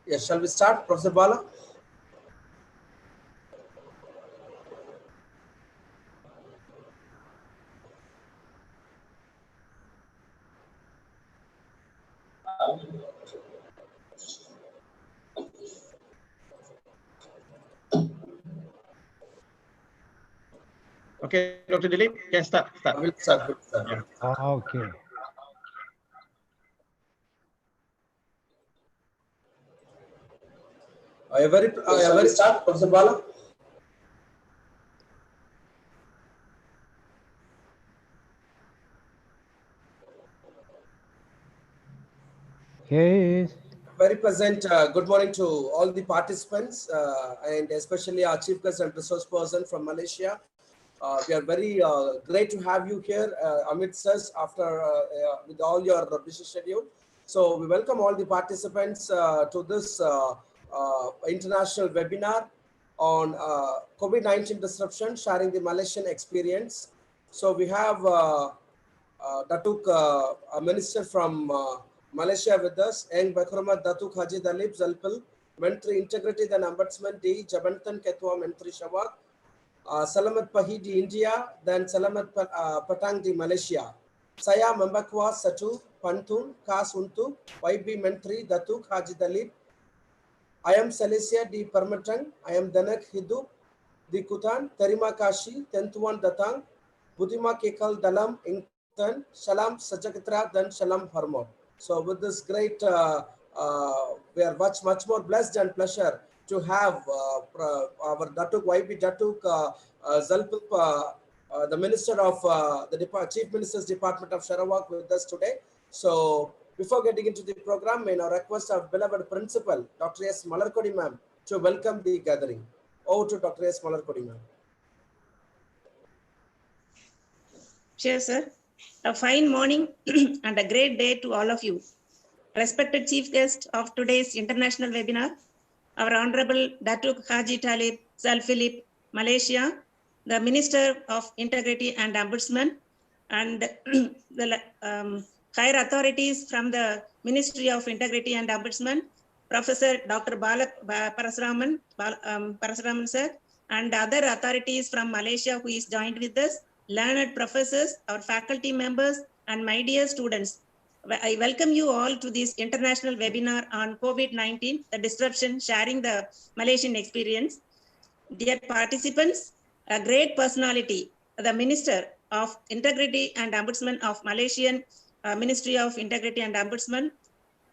Yes, shall we start, Professor Bala? Okay, Dr. Dilip, can start. I will start. Yeah. Okay. Are you very start, Professor Bala? Yes. Very pleasant good morning to all the participants and especially our chief guest and resource person from Malaysia. We are very great to have you here amidst us after with all your busy schedule. So we welcome all the participants to this international webinar on COVID-19 disruption, sharing the Malaysian experience. So we have DATUK, a minister from Malaysia with us, Yang Bakhramat DATUK HAJI TALIB ZULPILIP, Menteri Integrity dan Ombudsman di Jabatan Ketua Menteri Sarawak, Selamat Pagi di India dan Selamat Petang di Malaysia. Saya membawa satu pantun khas untuk YB Menteri DATUK HAJI TALIB. Ayam Malaysia di Permatang, ayam danak hidup di Kutan. Terima kasih tentuan datang. Buddhima kekal dalam ingatan. Salam sejahtera dan salam hormat. So with this great, we are much more blessed and pleasure to have our DATUK, YB DATUK ZULPILIP, the Minister of the Chief Minister's Department of Sarawak with us today. So before getting into the program, may now request our beloved principal, Dr. S. Malarkodi ma'am, to welcome the gathering. Over to Dr. S. Malarkodi ma'am. Sure, sir. A fine morning and a great day to all of you. Respected chief guest of today's international webinar, our Honourable DATUK HAJI TALIB ZULPILIP, Malaysia, the Minister of Integrity and Ombudsman, and the higher authorities from the Ministry of Integrity and Ombudsman, Professor Dr. Parasuraman sir, and other authorities from Malaysia who is joined with us, learned professors, our faculty members, and my dear students. I welcome you all to this international webinar on COVID-19, the disruption, sharing the Malaysian experience. Dear participants, a great personality, the Minister of Integrity and Ombudsman of Malaysian Ministry of Integrity and Ombudsman,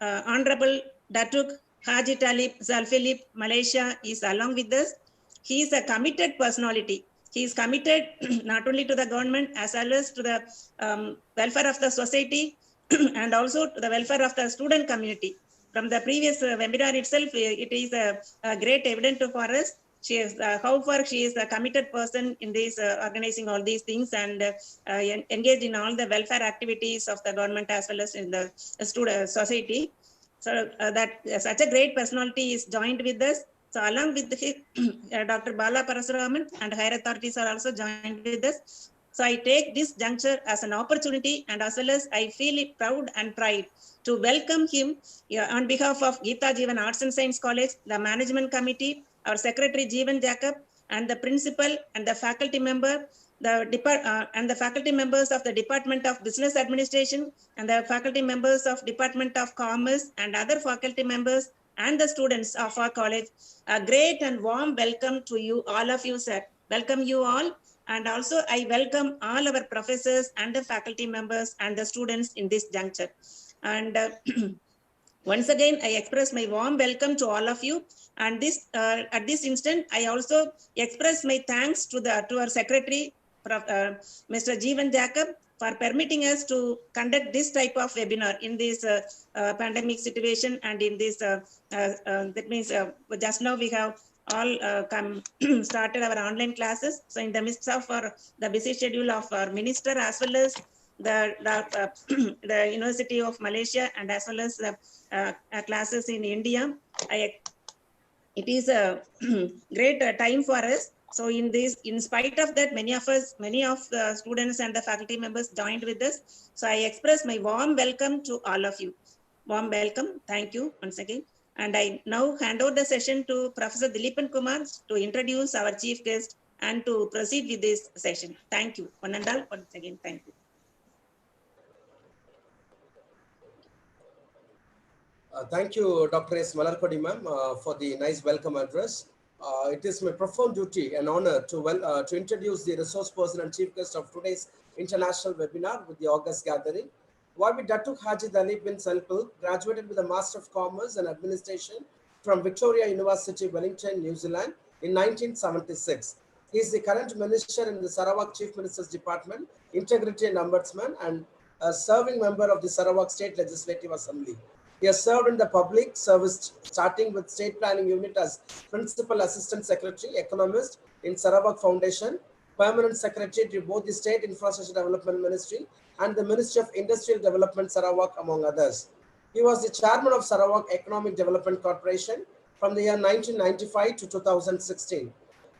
Honourable DATUK HAJI TALIB ZULPILIP, Malaysia, is along with us. He is a committed personality. He is committed not only to the government as well as to the welfare of the society and also to the welfare of the student community. From the previous webinar itself, it is a great evidence for us. She is how far she is a committed person in this organizing all these things and engaged in all the welfare activities of the government as well as in the student society. So that such a great personality is joined with us. So along with Dr. Bala Parasuraman and higher authorities are also joined with us. So I take this juncture as an opportunity and as well as I feel it proud and pride to welcome him on behalf of Geetha Jeevan Arts and Science College, the management committee, our secretary Jeevan Jacob, and the principal and the faculty member, and the faculty members of the Department of Business Administration and the faculty members of Department of Commerce and other faculty members and the students of our college. A great and warm welcome to you, all of you, sir. Welcome you all. And also I welcome all our professors and the faculty members and the students in this juncture. And once again, I express my warm welcome to all of you. And this at this instant, I also express my thanks to our secretary, Mr. Jeevan Jacob, for permitting us to conduct this type of webinar in this pandemic situation. And in this, that means just now we have all started our online classes. So in the midst of the busy schedule of our minister, as well as the University of Malaysia, and as well as the classes in India, it is a great time for us. So in spite of that, many of the students and the faculty members joined with us. So I express my warm welcome to all of you. Warm welcome. Thank you once again. And I now hand over the session to Professor Dileepan Kumar to introduce our chief guest and to proceed with this session. Thank you. One and all, once again, thank you. Thank you, Dr. S. Malarkodi ma'am, for the nice welcome address. It is my profound duty and honor to introduce the resource person and chief guest of today's international webinar with the August gathering. YB DATUK HAJI TALIB bin ZULPILIP graduated with a Master of Commerce and Administration from Victoria University, Wellington, New Zealand in 1976. He is the current minister in the Sarawak Chief Minister's Department, Integrity and Ombudsman, and a serving member of the Sarawak State Legislative Assembly. He has served in the public service, starting with State Planning Unit as Principal Assistant Secretary, Economist in Sarawak Foundation, Permanent Secretary to both the State Infrastructure Development Ministry and the Ministry of Industrial Development Sarawak, among others. He was the Chairman of Sarawak Economic Development Corporation from the year 1995 to 2016.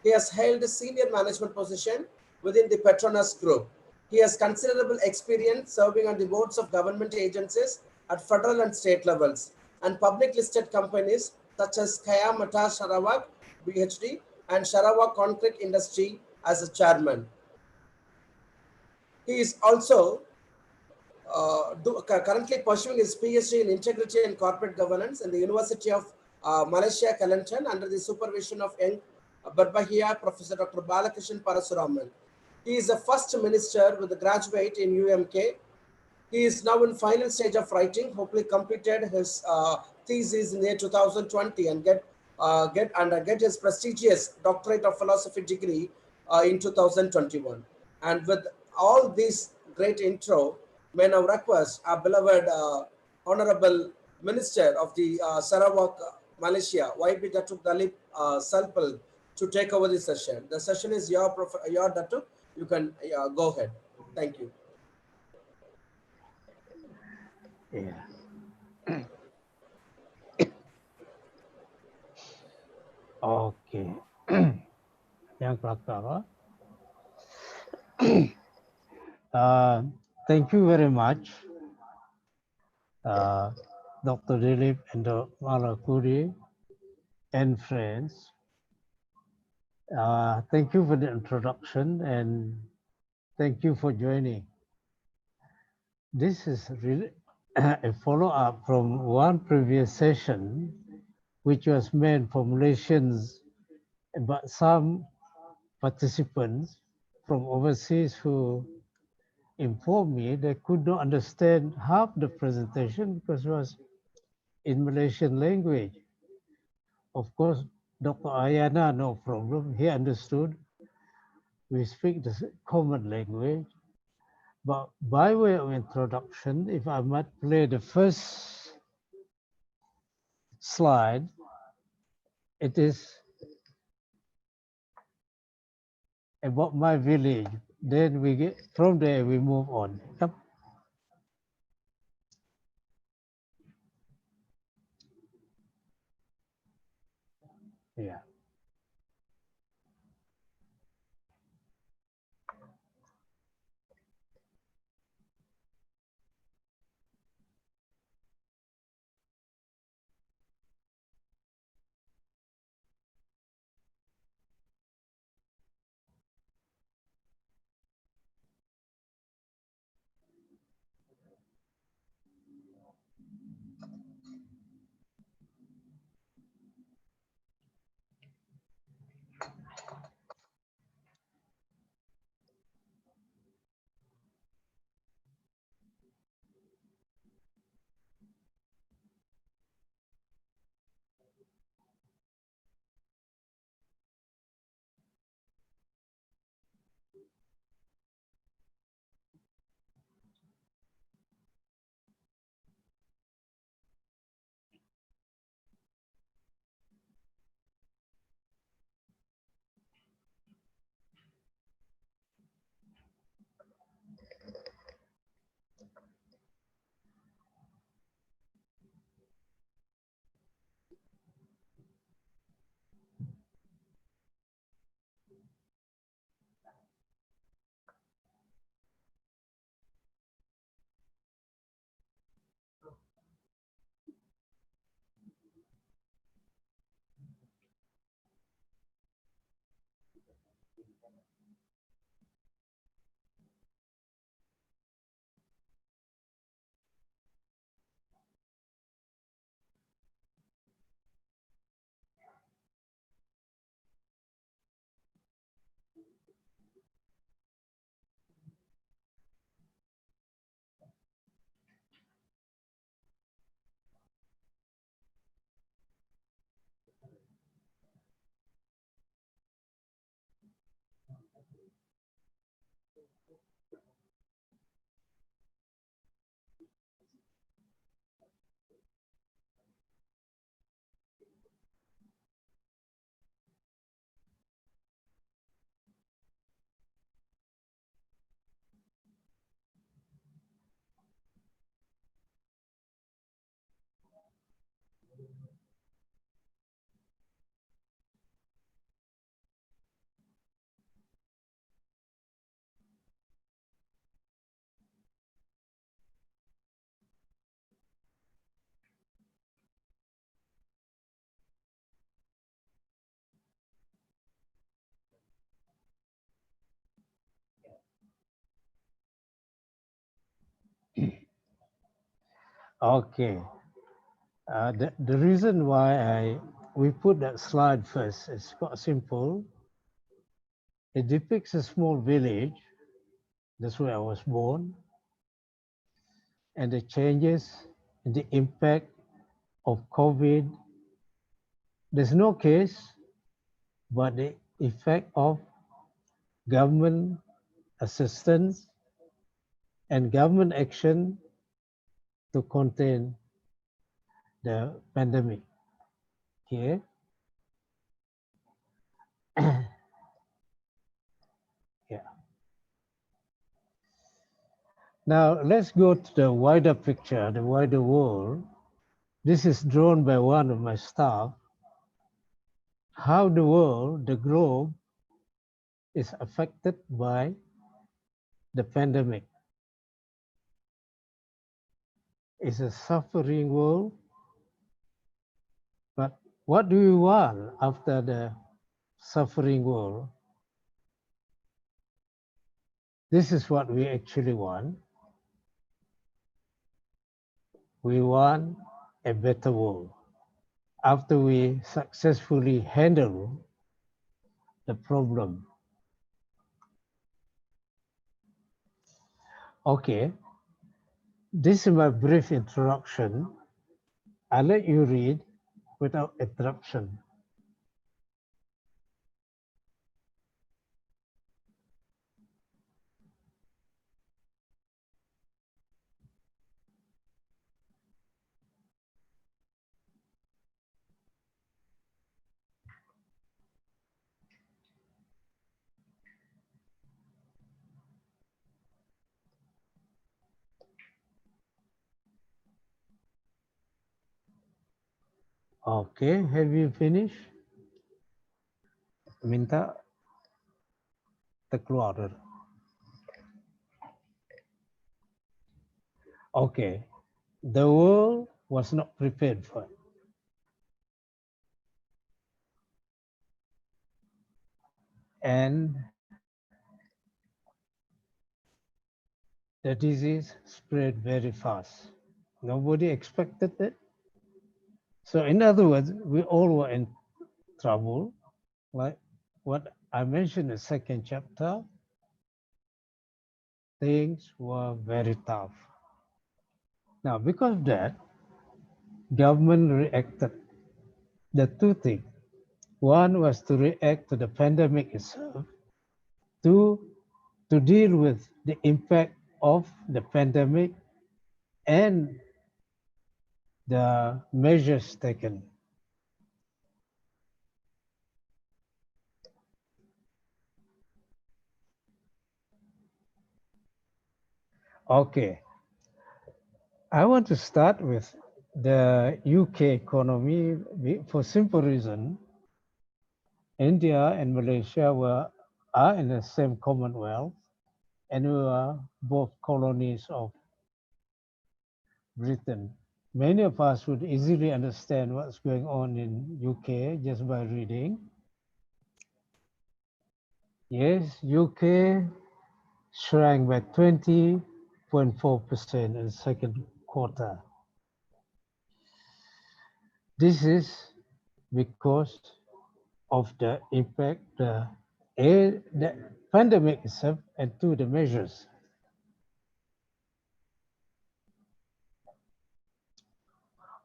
He has held a senior management position within the Petronas Group. He has considerable experience serving on the boards of government agencies at federal and state levels, and public listed companies such as Kaya Mata Sarawak, BHD, and Sarawak Concrete Industry as a chairman. He is also currently pursuing his PhD in Integrity and Corporate Governance in the University of Malaysia, Kelantan, under the supervision of young Barbahia Professor Dr. Balakrishan Parasuraman. He is the first minister with a graduate in UMK. He is now in final stage of writing. Hopefully completed his thesis in the year 2020 and get his prestigious doctorate of philosophy degree in 2021. And with all these great intro, may now request our beloved Honourable Minister of the Sarawak, Malaysia, YB Datuk Dalip Salpal, to take over the session. The session is your Datuk. You can go ahead. Thank you. Yeah. Okay. Yang pertama, thank you very much, Dr. Dilip and Malakudi and friends. Thank you for the introduction and thank you for joining. This is really a follow-up from one previous session, which was meant for Malaysians, but some participants from overseas who informed me they could not understand half the presentation because it was in Malaysian language. Of course, Dr. Ayana, no problem, he understood. We speak the common language. But by way of introduction, if I might play the first slide, it is about my village. Then from there we move on. Yep. Yeah. Okay. The reason why we put that slide first is quite simple. It depicts a small village. That's where I was born. And the changes and the impact of COVID. There's no case, but the effect of government assistance and government action to contain the pandemic. Okay. Yeah. Now let's go to the wider picture, the wider world. This is drawn by one of my staff. How the world, the globe, is affected by the pandemic. It's a suffering world. But what do we want after the suffering world? This is what we actually want. We want a better world. After we successfully handle the problem. Okay, this is my brief introduction. I'll let you read without interruption. Okay, have you finished? Minta terkeluar. Okay, the world was not prepared for it. And the disease spread very fast. Nobody expected it. So in other words, we all were in trouble, like what I mentioned in the second chapter. Things were very tough. Now, because of that, government reacted. The two things. One was to react to the pandemic itself. Two, to deal with the impact of the pandemic and the measures taken. Okay, I want to start with the UK economy for simple reason. India and Malaysia are in the same Commonwealth, and we are both colonies of Britain. Many of us would easily understand what's going on in UK just by reading. Yes, UK shrank by 20.4% in the second quarter. This is because of the impact, the pandemic itself, and two, the measures.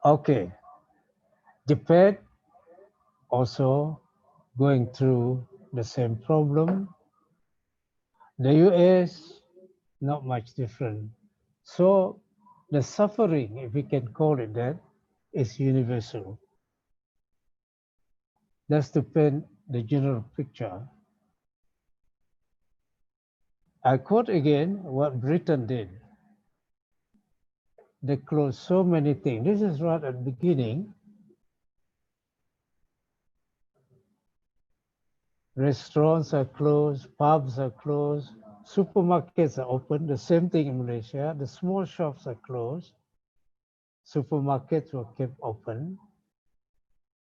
Okay, Japan also going through the same problem. The US, not much different. So the suffering, if we can call it that, is universal. That's to paint the general picture. I quote again what Britain did. They closed so many things. This is right at the beginning. Restaurants are closed, pubs are closed, supermarkets are open. The same thing in Malaysia. The small shops are closed. Supermarkets were kept open.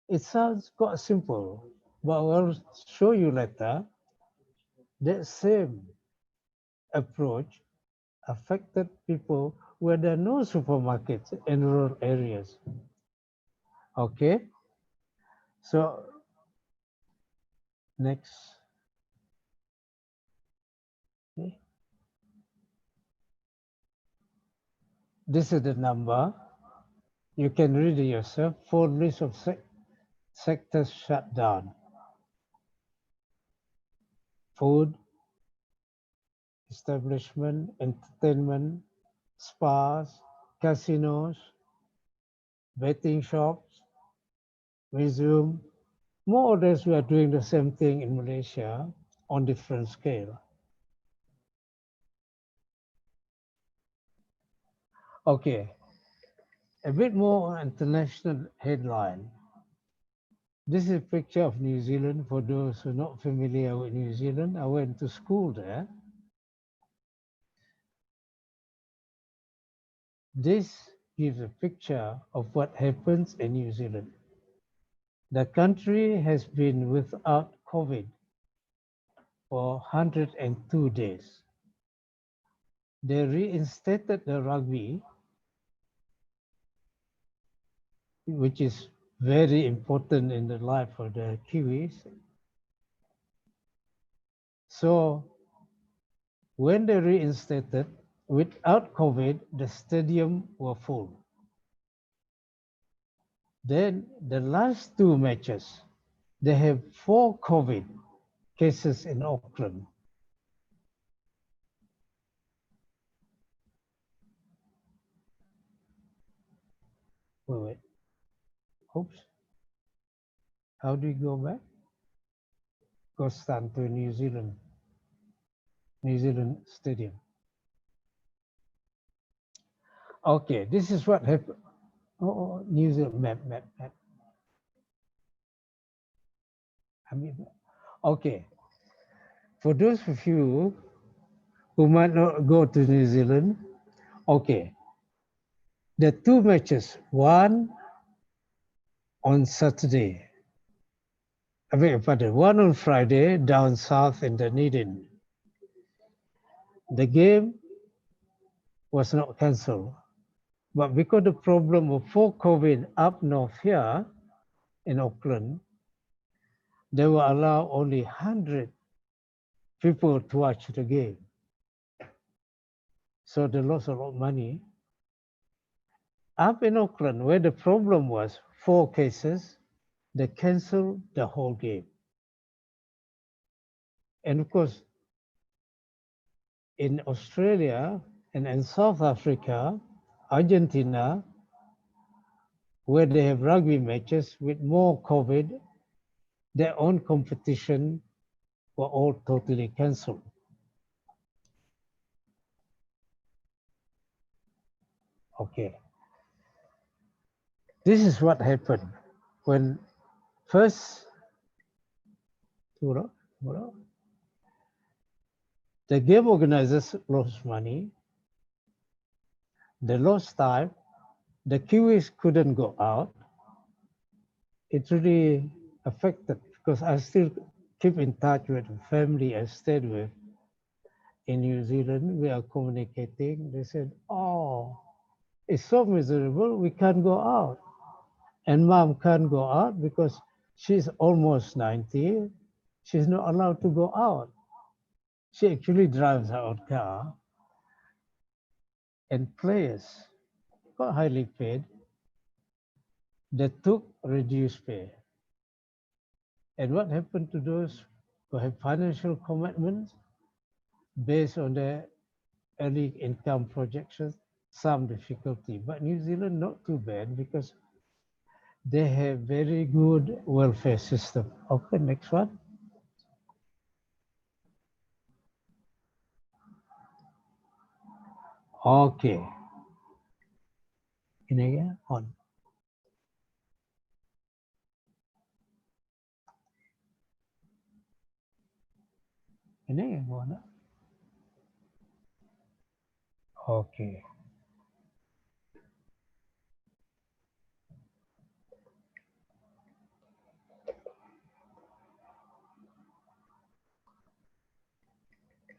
It sounds quite simple, but I'll show you later. That same approach affected people where there are no supermarkets in rural areas. Okay, so next. Okay. This is the number. You can read it yourself. Full list of sectors shut down. Food, establishment, entertainment, spas, casinos, betting shops, resume. More or less, we are doing the same thing in Malaysia on different scale. Okay, a bit more international headline. This is a picture of New Zealand. For those who are not familiar with New Zealand, I went to school there. This gives a picture of what happens in New Zealand. The country has been without COVID for 102 days. They reinstated the rugby, which is very important in the life of the Kiwis. So when they reinstated, without COVID, the stadium were full. Then the last two matches, they have 4 COVID cases in Auckland. Wait. Oops. How do you go back? Go stand to New Zealand Stadium. Okay, this is what happened. Oh, New Zealand map. I mean, okay. For those of you who might not go to New Zealand, okay. The 2 matches, one on Saturday, one on Friday down south in Dunedin. The game was not cancelled, but because the problem of 4 COVID up north here in Auckland, they will allow only 100 people to watch the game. So they lost a lot of money. Up in Auckland, where the problem was 4 cases, they canceled the whole game. And of course, in Australia and in South Africa, Argentina, where they have rugby matches with more COVID, their own competition were all totally cancelled. Okay. This is what happened when first the game organizers lost money, they lost time, the Kiwis couldn't go out. It really affected, because I still keep in touch with the family I stayed with in New Zealand. We are communicating. They said, oh, it's so miserable, we can't go out. And mom can't go out because she's almost 90. She's not allowed to go out. She actually drives her own car, and players, quite highly paid, they took reduced pay. And what happened to those who have financial commitments based on their early income projections? Some difficulty, but New Zealand not too bad because they have very good welfare system. Okay, next one. Okay. Ini ya, on. Ini yang mana? Okay.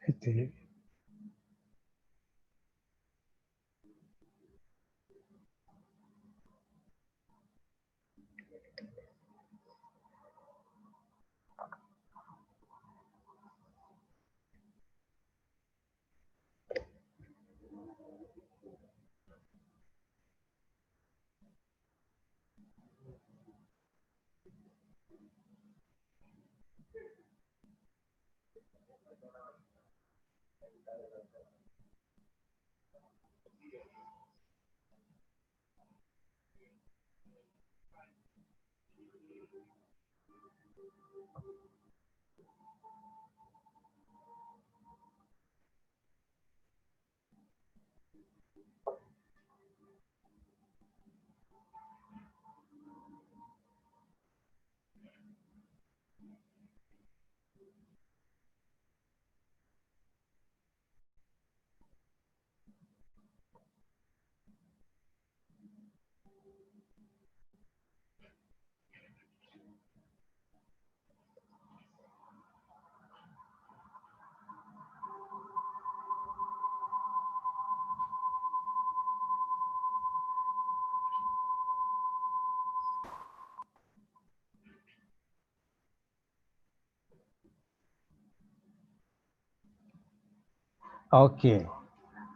Itu. Okay,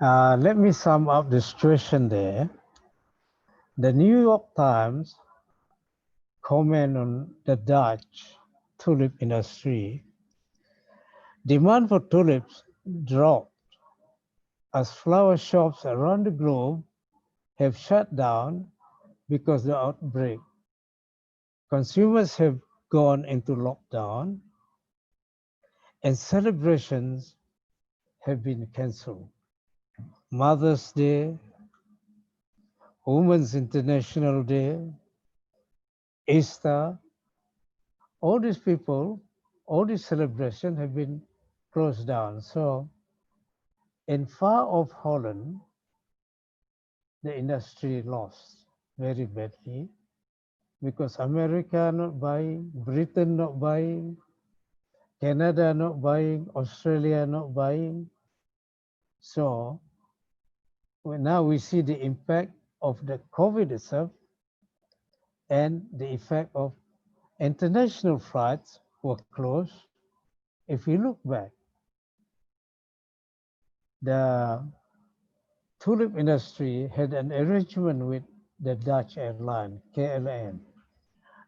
let me sum up the situation there. The New York Times comment on the Dutch tulip industry. Demand for tulips dropped as flower shops around the globe have shut down because of the outbreak. Consumers have gone into lockdown and celebrations have been cancelled. Mother's Day, Women's International Day, Easter, all these people, all these celebrations have been closed down. So in far off Holland, the industry lost very badly because America not buying, Britain not buying, Canada not buying, Australia not buying. So now we see the impact of the COVID itself and the effect of international flights were closed. If we look back, the tulip industry had an arrangement with the Dutch airline, KLM.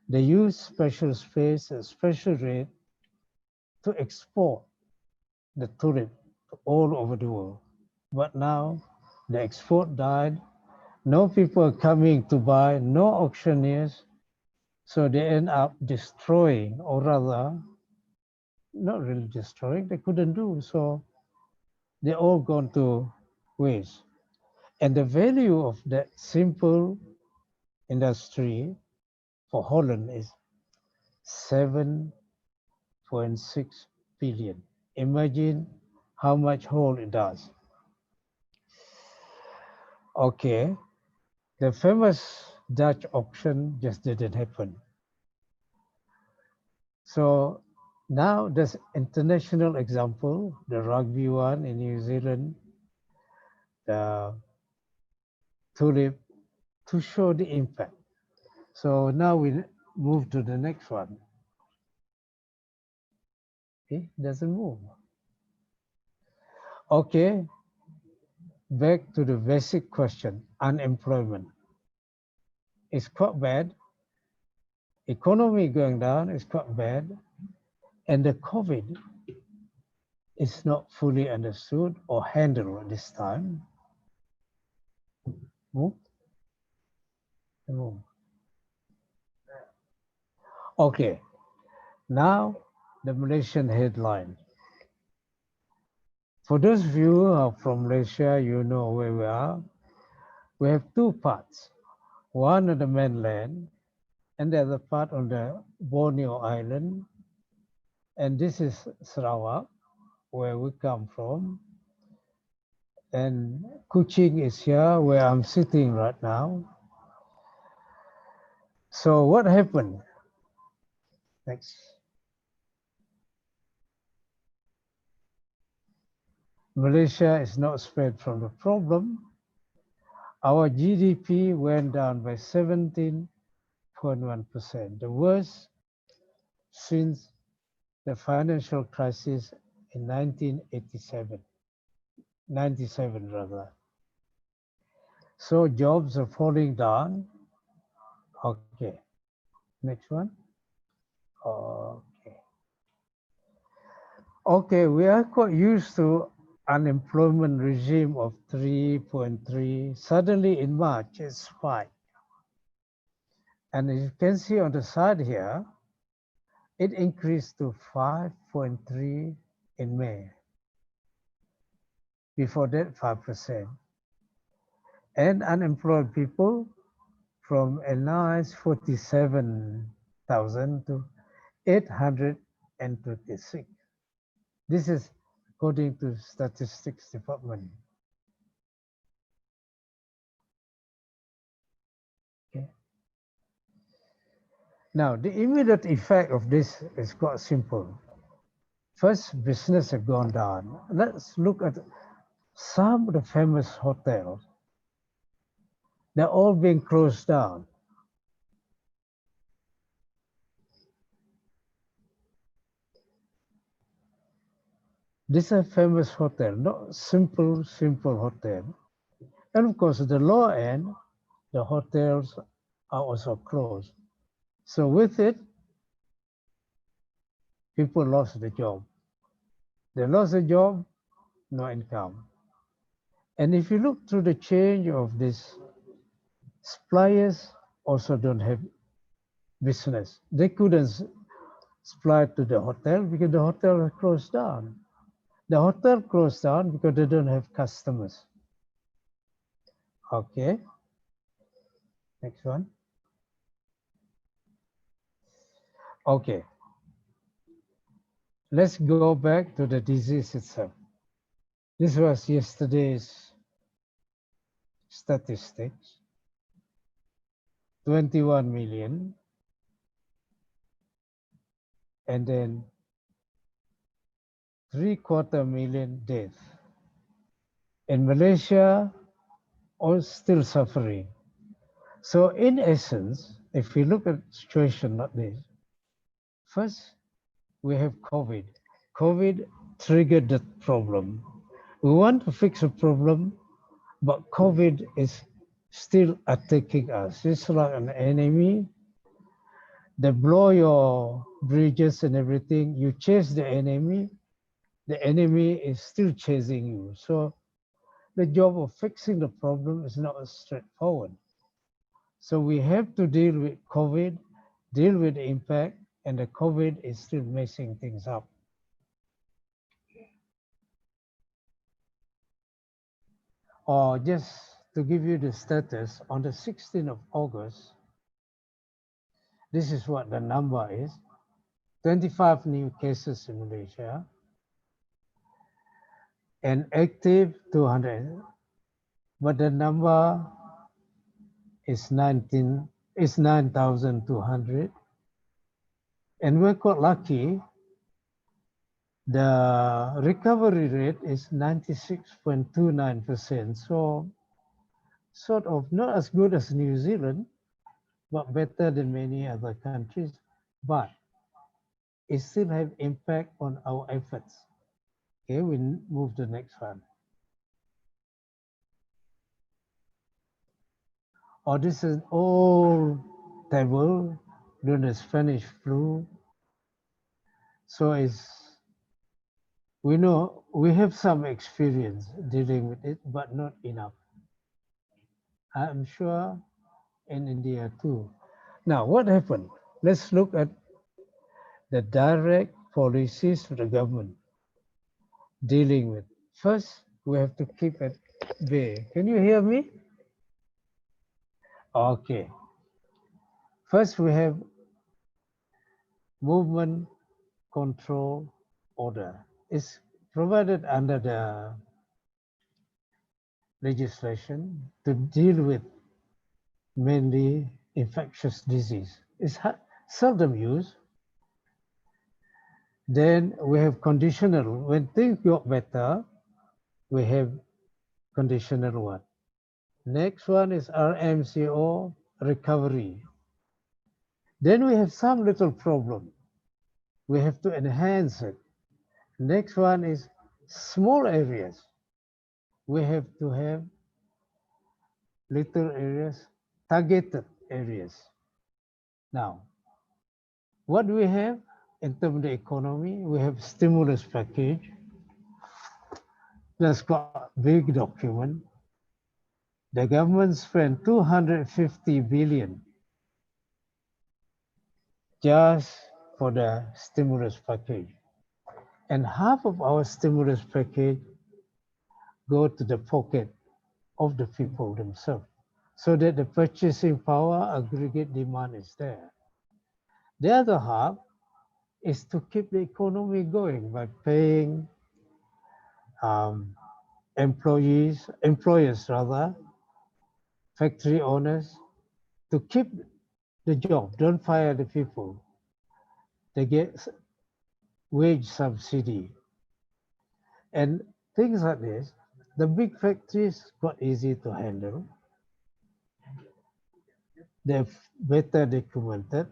They used special space and special rate to export the tulip all over the world. But now the export died. No people are coming to buy, no auctioneers. So they end up destroying, or rather, not really destroying, they couldn't do. So they all gone to waste. And the value of that simple industry for Holland is 7.6 billion. Imagine how much hole it does. Okay, the famous Dutch auction just didn't happen. So now there's international example, the rugby one in New Zealand, the tulip, to show the impact. So now we move to the next one. Okay, doesn't move. Okay, back to the basic question, unemployment. It's quite bad. Economy going down is quite bad. And the COVID is not fully understood or handled at this time. Move. Move. Okay, now the Malaysian headline. For those of you who are from Malaysia, you know where we are. We have two parts. One on the mainland and the other part on the Borneo Island. And this is Sarawak, where we come from. And Kuching is here, where I'm sitting right now. So what happened? Next. Malaysia is not spared from the problem. Our GDP went down by 17.1%, the worst since the financial crisis in 97 rather. So jobs are falling down. Okay, next one. Okay. Okay, we are quite used to unemployment regime of 3.3. Suddenly in March, it's 5. And as you can see on the side here, it increased to 5.3 in May. Before that, 5%. And unemployed people from a nice 47,000 to 826. This is according to Statistics Department. Okay. Now, the immediate effect of this is quite simple. First, business have gone down. Let's look at some of the famous hotels. They're all being closed down. This is a famous hotel, not simple hotel. And of course, at the lower end, the hotels are also closed. So with it, people lost the job. They lost the job, no income. And if you look through the change of this, suppliers also don't have business. They couldn't supply to the hotel because the hotel is closed down. The hotel closed down because they don't have customers. Okay, next one. Okay, let's go back to the disease itself. This was yesterday's statistics. 21 million. And then 3/4 million deaths. In Malaysia, all still suffering. So in essence, if we look at a situation like this, first, we have COVID. COVID triggered the problem. We want to fix a problem, but COVID is still attacking us. It's like an enemy. They blow your bridges and everything. You chase the enemy is still chasing you. So the job of fixing the problem is not as straightforward. So we have to deal with COVID, deal with the impact, and the COVID is still messing things up. Or just to give you the status, on the 16th of August, this is what the number is. 25 new cases in Malaysia, and active 200, but the number is 9,200. And we're quite lucky. The recovery rate is 96.29%. So sort of not as good as New Zealand, but better than many other countries. But it still have impact on our efforts. Okay, we move to the next one. Oh, this is an old table known as Spanish flu. So we know we have some experience dealing with it, but not enough. I'm sure in India too. Now, what happened? Let's look at the direct policies of the government dealing with. First, we have to keep at bay. Can you hear me? Okay. First, we have movement control order. It's provided under the legislation to deal with mainly infectious disease. It's seldom used. Then we have conditional. When things got better, we have conditional one. Next one is RMCO recovery. Then we have some little problem. We have to enhance it. Next one is small areas. We have to have little areas, targeted areas. Now, What we have in terms of the economy, we have stimulus package. That's got a big document. The government spent 250 billion just for the stimulus package. And half of our stimulus package go to the pocket of the people themselves, so that the purchasing power, aggregate demand is there. The other half is to keep the economy going by paying employers, factory owners, to keep the job, don't fire the people. They get wage subsidy. And things like this, the big factories got easy to handle. They're better documented,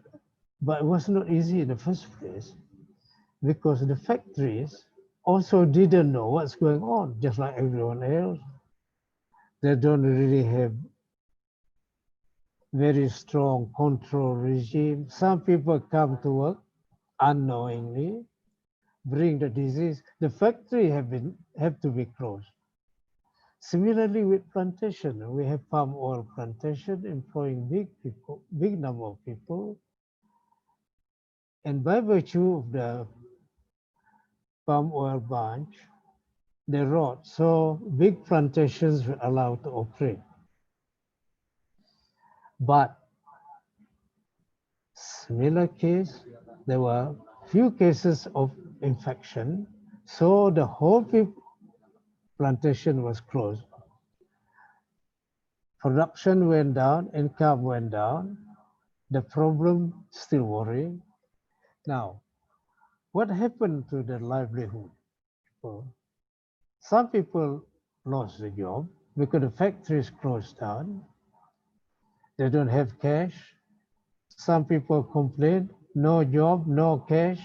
but it was not easy in the first place because the factories also didn't know what's going on, just like everyone else. They don't really have very strong control regime. Some people come to work unknowingly, bring the disease. The factory have to be closed. Similarly with plantation, we have palm oil plantation employing big number of people. And by virtue of the palm oil bunch, they wrote, so big plantations were allowed to operate. But similar case, there were few cases of infection, so the whole plantation was closed. Production went down, income went down, the problem still worrying. Now, what happened to the livelihood? Well, some people lost the job because the factories closed down. They don't have cash. Some people complain, no job, no cash,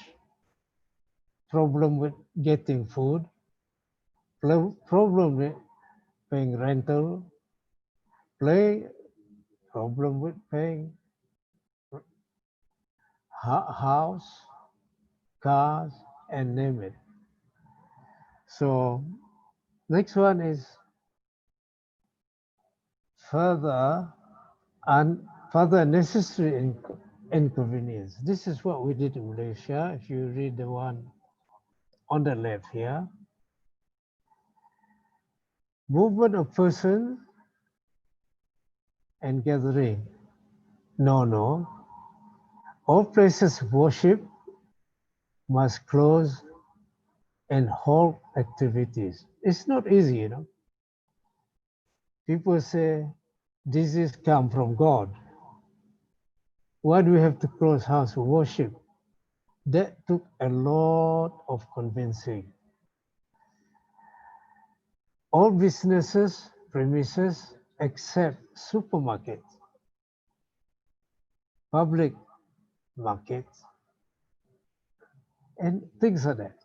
problem with getting food, problem with paying rental, problem with paying house, cars, and name it. So next one is further necessary inconvenience. This is what we did in Malaysia. If you read the one on the left here, movement of persons and gathering. No. All places of worship must close and halt activities. It's not easy, you know. People say disease come from God. Why do we have to close house of worship? That took a lot of convincing. All businesses, premises, except supermarkets, public markets, and things like that.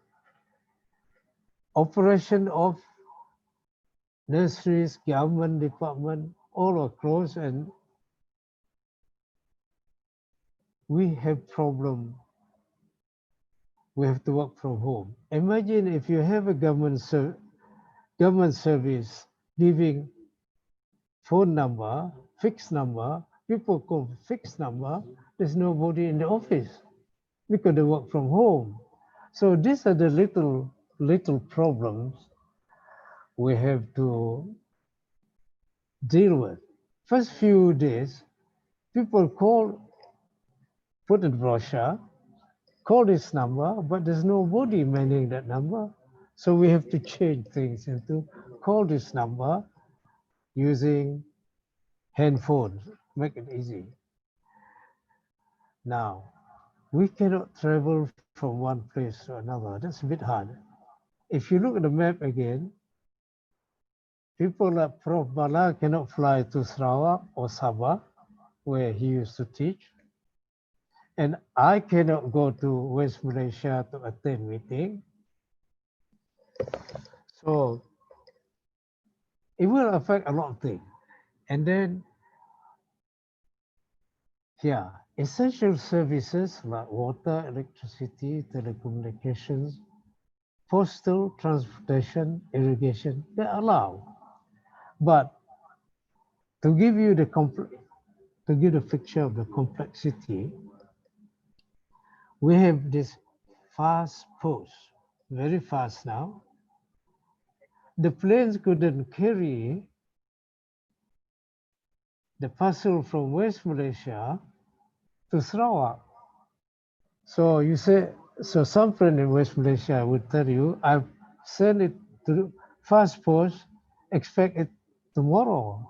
Operation of nurseries, government department, all are closed, and we have problem. We have to work from home. Imagine if you have a government service giving phone number, fixed number, people call fixed number, there's nobody in the office because they work from home. So these are the little problems we have to deal with. First few days, people put in brochure, call this number, but there's nobody manning that number. So we have to change things into call this number using handphones, make it easy. Now, we cannot travel from one place to another. That's a bit hard. If you look at the map again, people like Prof. Bala cannot fly to Sarawak or Sabah, where he used to teach. And I cannot go to West Malaysia to attend meeting. So it will affect a lot of things. And then, yeah, essential services like water, electricity, telecommunications, postal, transportation, irrigation, they allow. But to give you the picture of the complexity, we have this fast post, very fast now. The planes couldn't carry the parcel from West Malaysia to Sarawak. So you say, so some friend in West Malaysia would tell you, I've sent it to fast post, expect it tomorrow.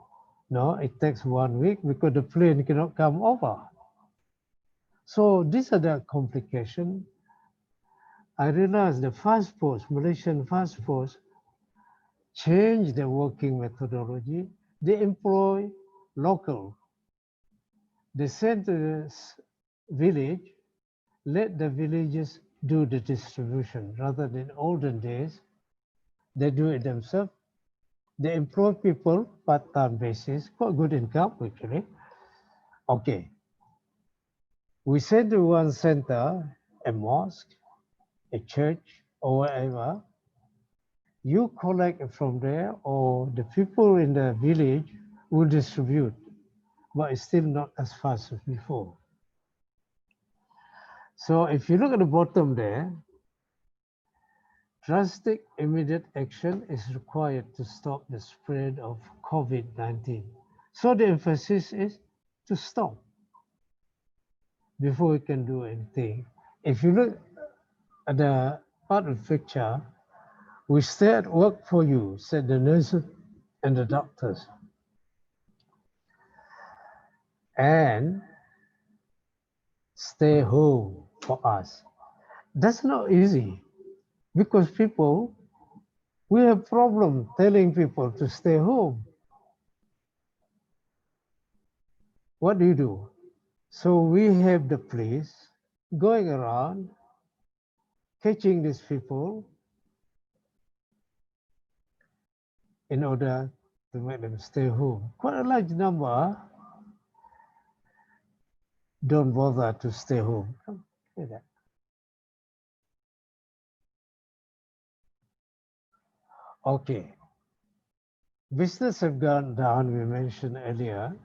No, it takes 1 week because the plane cannot come over. So these are the complications. I realized the fast post, Malaysian fast post, changed the working methodology. They employ local. They send to the village, let the villagers do the distribution rather than olden days. They do it themselves. They employ people part-time basis, quite good income actually. Okay. We send to one center, a mosque, a church, or whatever. You collect from there, or the people in the village will distribute, but it's still not as fast as before. So if you look at the bottom there, drastic immediate action is required to stop the spread of COVID-19. So the emphasis is to stop before we can do anything. If you look at the part of the picture, we stay at work for you, said the nurses and the doctors. And stay home for us. That's not easy because people, we have problem telling people to stay home. What do? So we have the police going around catching these people in order to make them stay home. Quite a large number don't bother to stay home. Okay. Business have gone down, we mentioned earlier.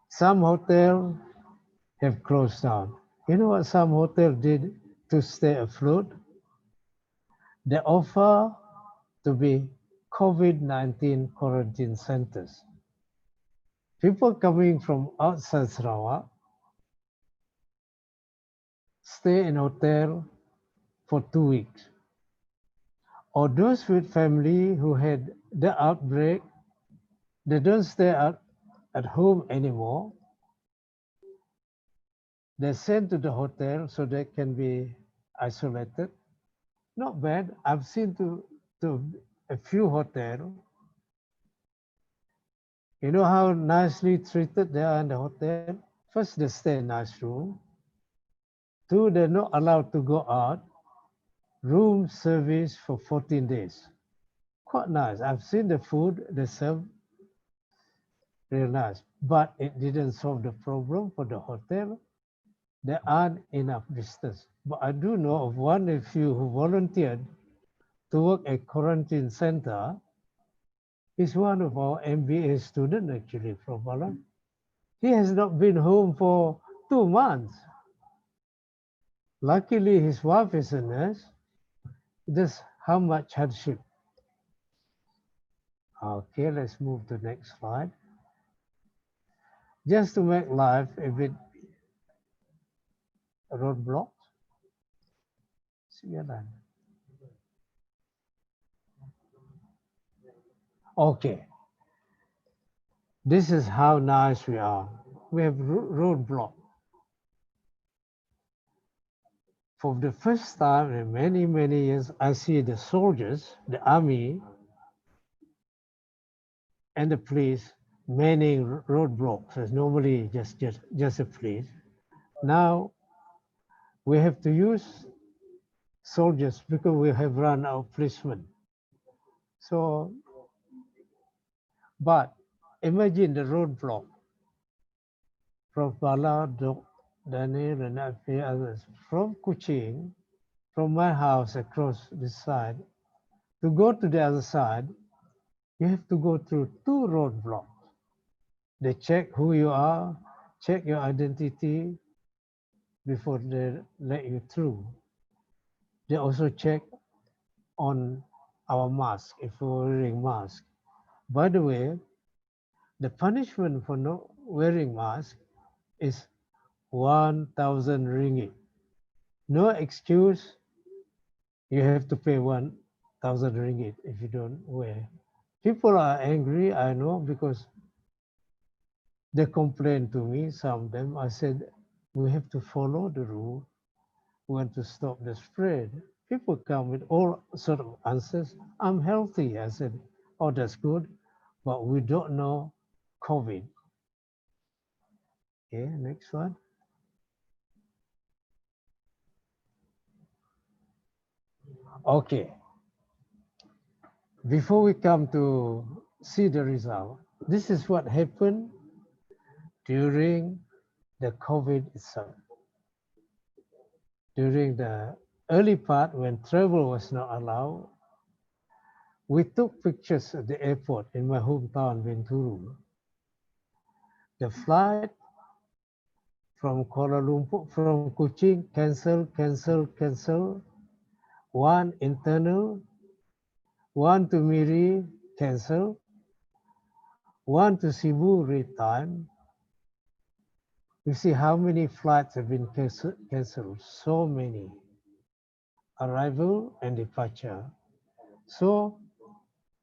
Some hotels have closed down. You know what some hotels did to stay afloat? They offer to be COVID-19 quarantine centers. People coming from outside Sarawak stay in hotel for 2 weeks. Or those with family who had the outbreak, they don't stay at home anymore. They're sent to the hotel so they can be isolated. Not bad. I've seen to a few hotels. You know how nicely treated they are in the hotel? First, they stay in a nice room. 2, they're not allowed to go out. Room service for 14 days. Quite nice. I've seen the food they serve, real nice. But it didn't solve the problem for the hotel. There aren't enough visitors. But I do know of one or few who volunteered to work at quarantine center. He's one of our MBA students actually from Malaysia. He has not been home for 2 months. Luckily, his wife is a nurse. That's how much hardship. Okay, let's move to the next slide. Just to make life a bit roadblocks. Okay. This is how nice we are. We have roadblock. For the first time in many, many years, I see the soldiers, the army, and the police manning roadblocks. It's normally just the police. Now we have to use soldiers because we have run out of policemen. So, but imagine the roadblock from Bala Daniel and a few others from Kuching, from my house across this side. To go to the other side, you have to go through 2 roadblocks. They check who you are, check your identity before they let you through. They also check on our mask, if we're wearing mask. By the way, the punishment for not wearing mask is 1,000 ringgit. No excuse, you have to pay 1,000 ringgit if you don't wear. People are angry, I know, because they complain to me, some of them. I said, we have to follow the rule. We want to stop the spread. People come with all sort of answers. I'm healthy. I said, oh, that's good, but we don't know COVID. Okay, next one. Okay, before we come to see the result, this is what happened during the COVID itself. During the early part when travel was not allowed, we took pictures at the airport in my hometown, Bintulu. The flight from Kuala Lumpur, from Kuching, cancel. One internal, one to Miri, cancel. One to Cebu, retime. You see how many flights have been canceled, so many. Arrival and departure. So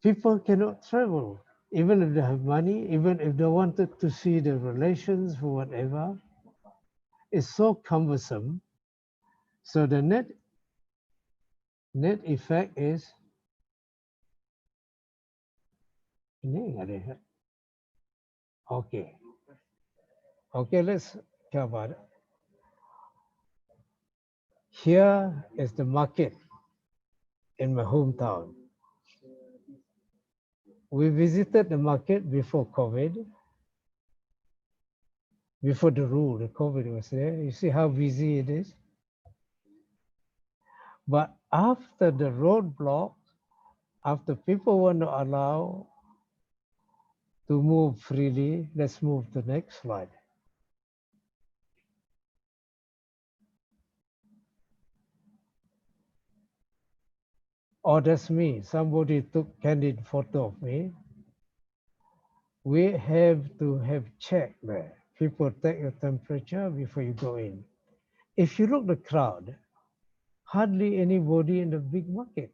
people cannot travel, even if they have money, even if they wanted to see the relations for whatever. It's so cumbersome. So the net effect is, okay. Okay, let's cover it. Here is the market in my hometown. We visited the market before COVID, before the rule, the COVID was there. You see how busy it is? But after the roadblock, after people were not allowed to move freely, let's move to the next slide. Oh, that's me. Somebody took candid photo of me. We have to have check there. People take your temperature before you go in. If you look at the crowd, hardly anybody in the big market.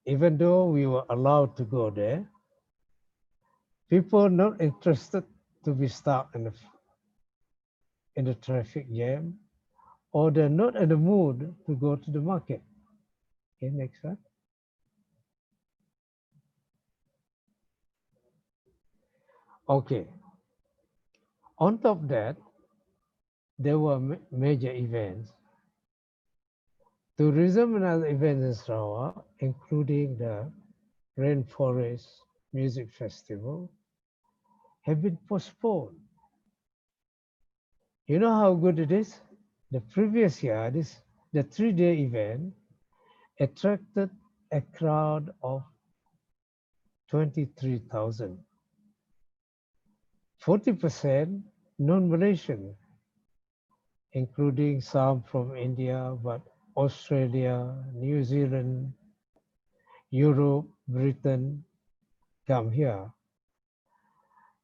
Even though we were allowed to go there, people not interested to be stuck in the traffic jam, or they're not in the mood to go to the market. Okay, next one. Okay. On top of that, there were major events. Tourism and other events in Sarawak, including the Rainforest Music Festival, have been postponed. You know how good it is? The previous year, the 3-day event attracted a crowd of 23,000. 40% non-Malaysian, including some from India, but Australia, New Zealand, Europe, Britain come here.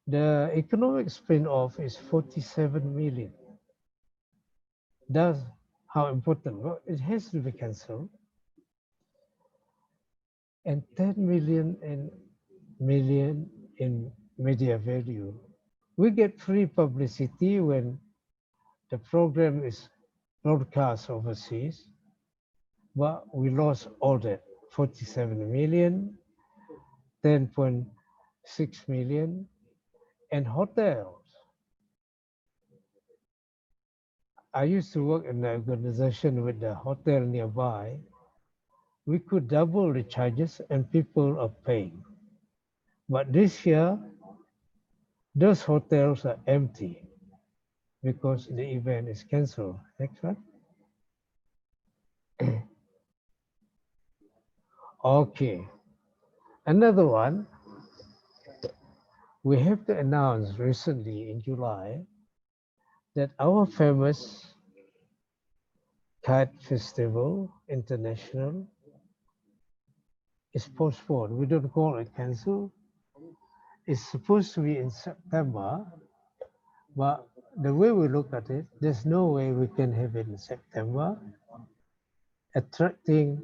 The economic spin-off is 47 million. That's how important. Well, it has to be cancelled. And 10 million in media value. We get free publicity when the program is broadcast overseas, but we lost all that, 47 million, 10.6 million, and hotels. I used to work in an organization with the hotel nearby. We could double the charges and people are paying. But this year, those hotels are empty. because the event is cancelled. Next one. Okay. Another one, we have to announce recently in July that our famous Kite Festival International is postponed. We don't call it cancelled. It's supposed to be in September, but the way we look at it, there's no way we can have it in September, attracting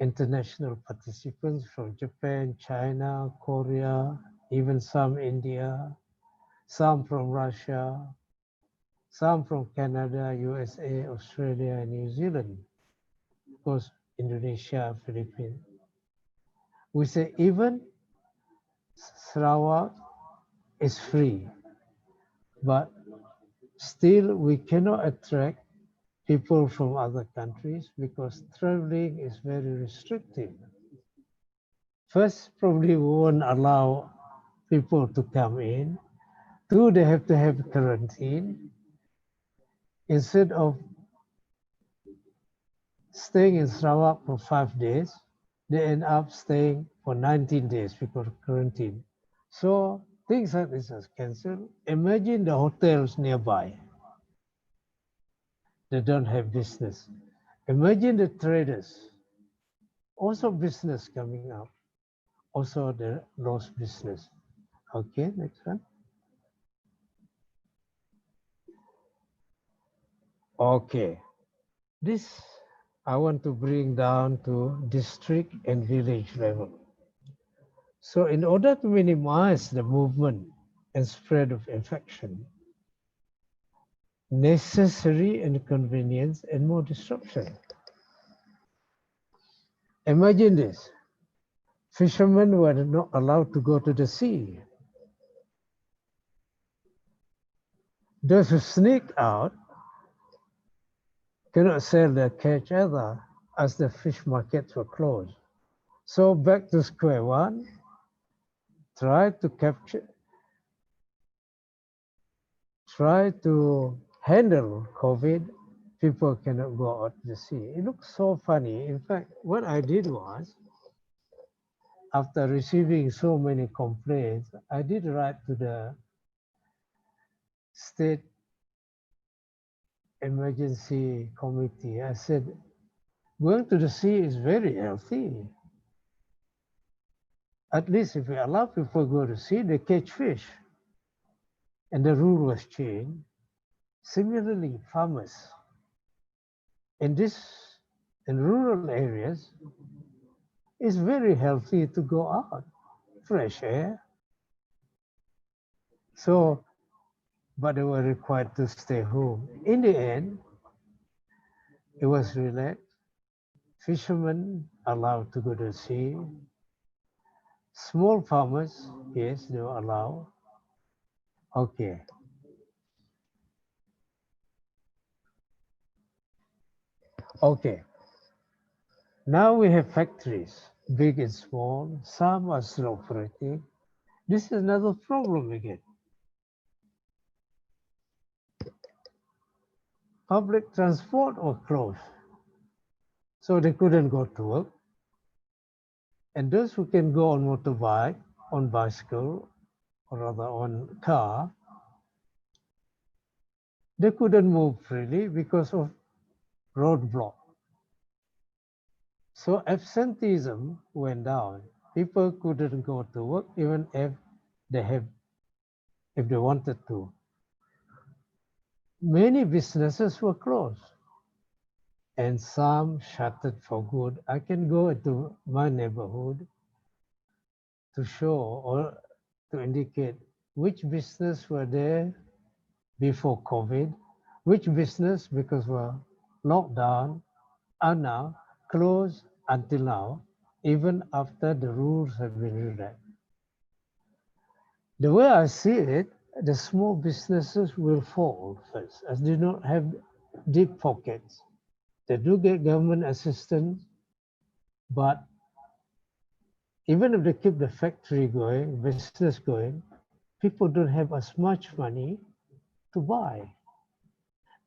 international participants from Japan, China, Korea, even some India, some from Russia, some from Canada, USA, Australia, and New Zealand, of course, Indonesia, Philippines. We say even Sarawak is free, but still we cannot attract people from other countries because traveling is very restrictive. First, probably we won't allow people to come in. Two, they have to have quarantine. Instead of staying in Sarawak for 5 days, they end up staying for 19 days because of quarantine. So things like this are cancelled. Imagine the hotels nearby. They don't have business. Imagine the traders, also business coming up, also they lost business. Okay, next one. Okay, this I want to bring down to district and village level. So in order to minimize the movement and spread of infection, necessary inconvenience and more disruption. Imagine this, fishermen were not allowed to go to the sea. Those who sneak out cannot sell their catch either as the fish markets were closed. So back to square one, try to handle COVID, people cannot go out to sea. It looks so funny. In fact, what I did was, after receiving so many complaints, I did write to the State Emergency Committee. I said, going to the sea is very healthy. At least if we allow people to go to sea, they catch fish. And the rule was changed. Similarly, farmers in rural areas, it's very healthy to go out, fresh air. So, but they were required to stay home. In the end, it was relaxed. Fishermen allowed to go to the sea. Small farmers, yes, they were allowed. Okay. Okay. Now we have factories, big and small. Some are still operating. This is another problem again. Public transport was closed, so they couldn't go to work. And those who can go on motorbike, on bicycle, or rather on car, they couldn't move freely because of roadblock. So absenteeism went down. People couldn't go to work even if they wanted to. Many businesses were closed and some shuttered for good. I can go into my neighborhood to show or to indicate which business were there before COVID, which business because were locked down are now closed until now, even after the rules have been relaxed. The way I see it, the small businesses will fall first, as they don't have deep pockets. They do get government assistance, but even if they keep the factory going, business going, people don't have as much money to buy.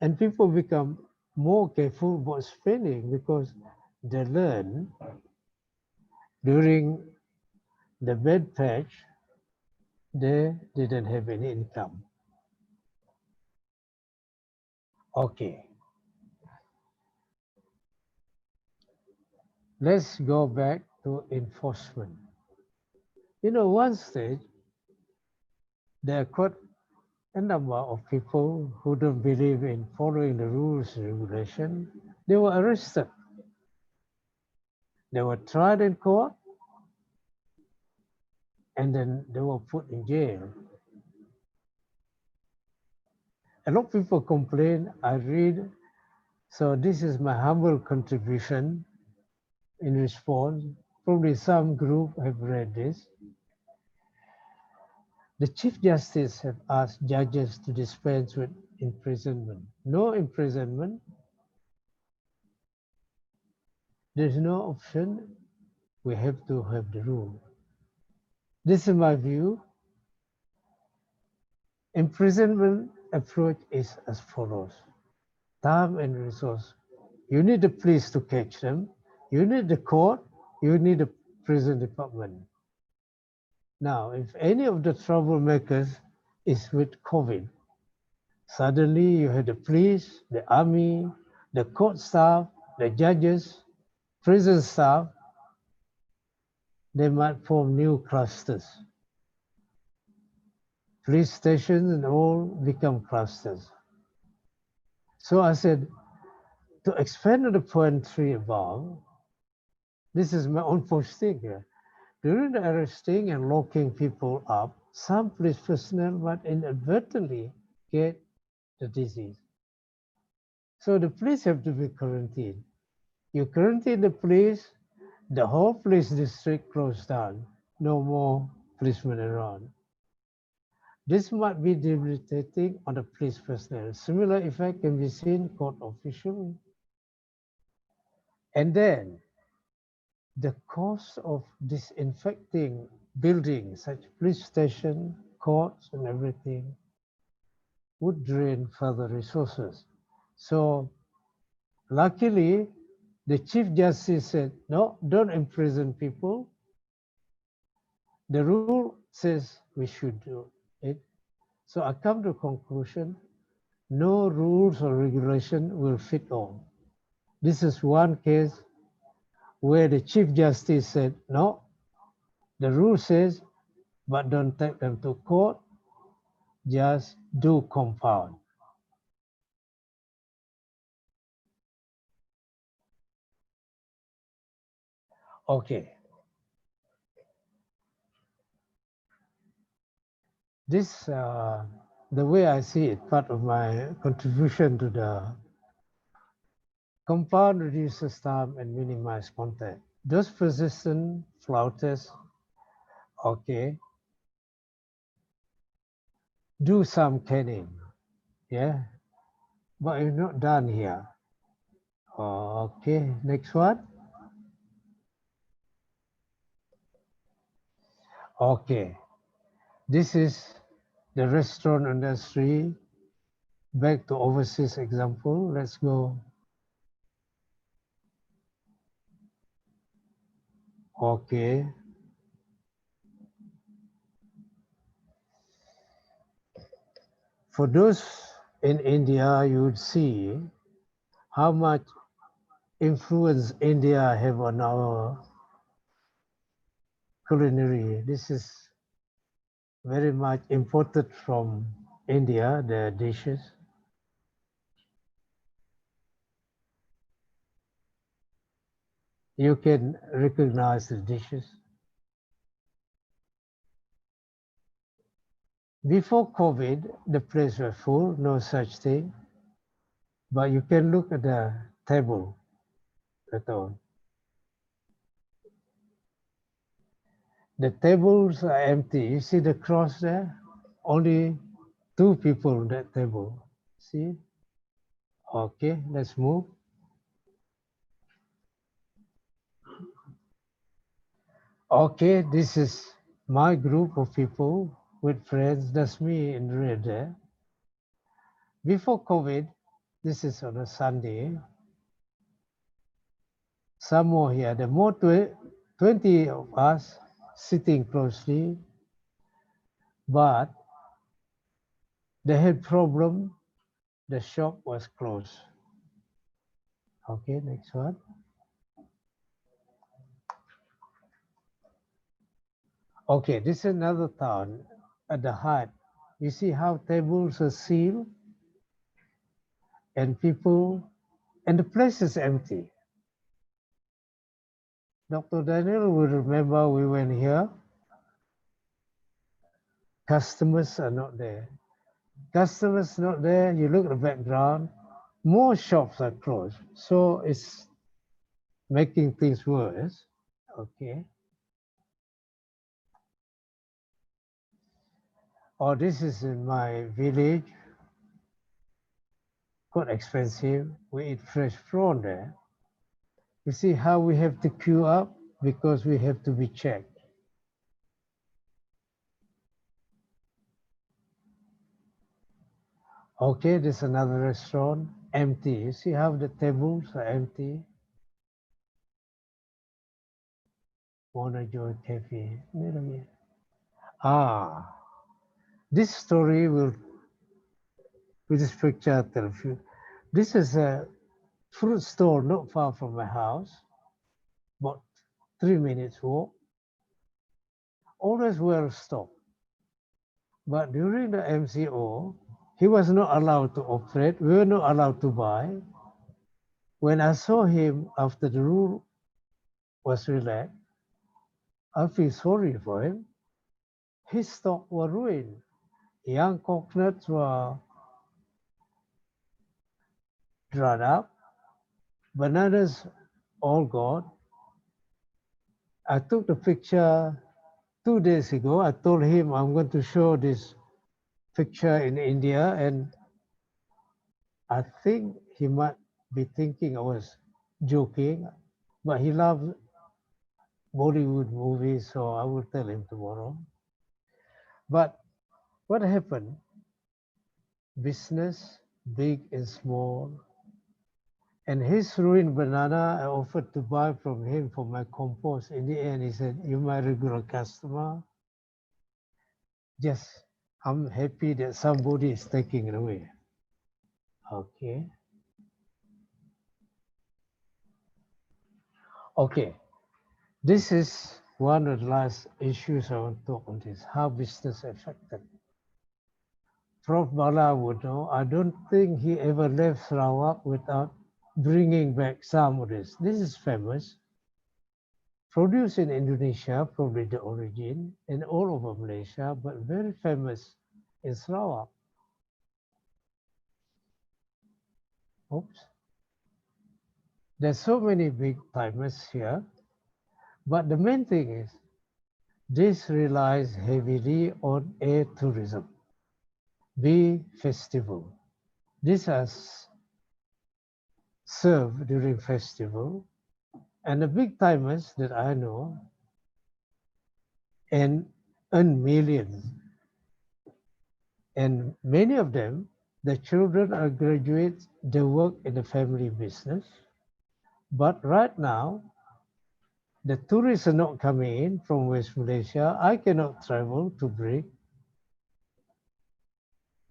And people become more careful about spending because they learn during the bad patch, they didn't have any income. Okay. Let's go back to enforcement. You know, one stage, there are quite a number of people who don't believe in following the rules and regulation. They were arrested. They were tried in court, and then they were put in jail. A lot of people complain, I read, so this is my humble contribution in response. Probably some group have read this. The Chief Justice have asked judges to dispense with imprisonment. No imprisonment. There's no option. We have to have the rule. This is my view. Imprisonment approach is as follows. Time and resource. You need the police to catch them. You need the court. You need the prison department. Now, if any of the troublemakers is with COVID, suddenly you have the police, the army, the court staff, the judges, prison staff, they might form new clusters. Police stations and all become clusters. So I said, to expand on the point 3 above, this is my own posting here. During the arresting and locking people up, some police personnel might inadvertently get the disease. So the police have to be quarantined. You quarantine the police, the whole police district closed down. No more policemen around. This might be debilitating on the police personnel. Similar effect can be seen court officials. And then the cost of disinfecting buildings such police station, courts and everything would drain further resources. So luckily, the Chief Justice said, no, don't imprison people. The rule says we should do it. So I come to a conclusion, no rules or regulation will fit all. This is one case where the Chief Justice said, no, the rule says, but don't take them to court, just do compound. Okay. This, the way I see it, part of my contribution to the compound reduces time and minimize contact. Those persistent flouters, okay, do some canning, yeah, but it's not done here. Okay, next one. Okay, this is the restaurant industry. Back to overseas example, let's go. Okay. For those in India, you would see how much influence India have on our culinary. This is very much imported from India, the dishes. You can recognize the dishes. Before COVID, the place was full, no such thing. But you can look at the table at all. The tables are empty. You see the cross there? Only 2 people on that table. See? Okay, let's move. Okay, this is my group of people with friends. That's me in red there. Before COVID, This is on a Sunday. Some more here. The more 20 of us sitting closely, but they had problem. The shop was closed. Okay, next one. Okay, this is another town at the heart. You see how tables are sealed and people, and the place is empty. Dr. Daniel will remember we went here. Customers are not there. Customers not there, you look at the background, more shops are closed. So it's making things worse. Okay. Oh, this is in my village. Quite expensive. We eat fresh prawn there. You see how we have to queue up because we have to be checked. Okay, there's another restaurant, empty. You see how the tables are empty? Mona Joy Cafe. Ah, this story will, with this picture, I'll tell you. This is a fruit store not far from my house, about 3 minutes walk. Always well stocked. But during the MCO, he was not allowed to operate. We were not allowed to buy. When I saw him after the rule was relaxed, I feel sorry for him. His stock were ruined. Young coconuts were dried up. Bananas all gone. I took the picture 2 days ago. I told him I'm going to show this picture in India, and I think he might be thinking I was joking, but he loves Bollywood movies, so I will tell him tomorrow. But what happened? Business, big and small, and his ruined banana, I offered to buy from him for my compost. In the end, he said, "You're my regular customer. Just, I'm happy that somebody is taking it away." Okay. Okay. This is one of the last issues I want to talk on this, how business affected. Prof. Bala would know, I don't think he ever left Sarawak without bringing back some of this. This is famous. Produced in Indonesia, probably the origin, and all over Malaysia, but very famous in Sarawak. Oops. There's so many big timers here, but the main thing is this relies heavily on air tourism, bee festival. This has served during festival, and the big timers that I know and earn millions. And many of them, the children are graduates, they work in the family business. But right now, the tourists are not coming in from West Malaysia. I cannot travel to bring.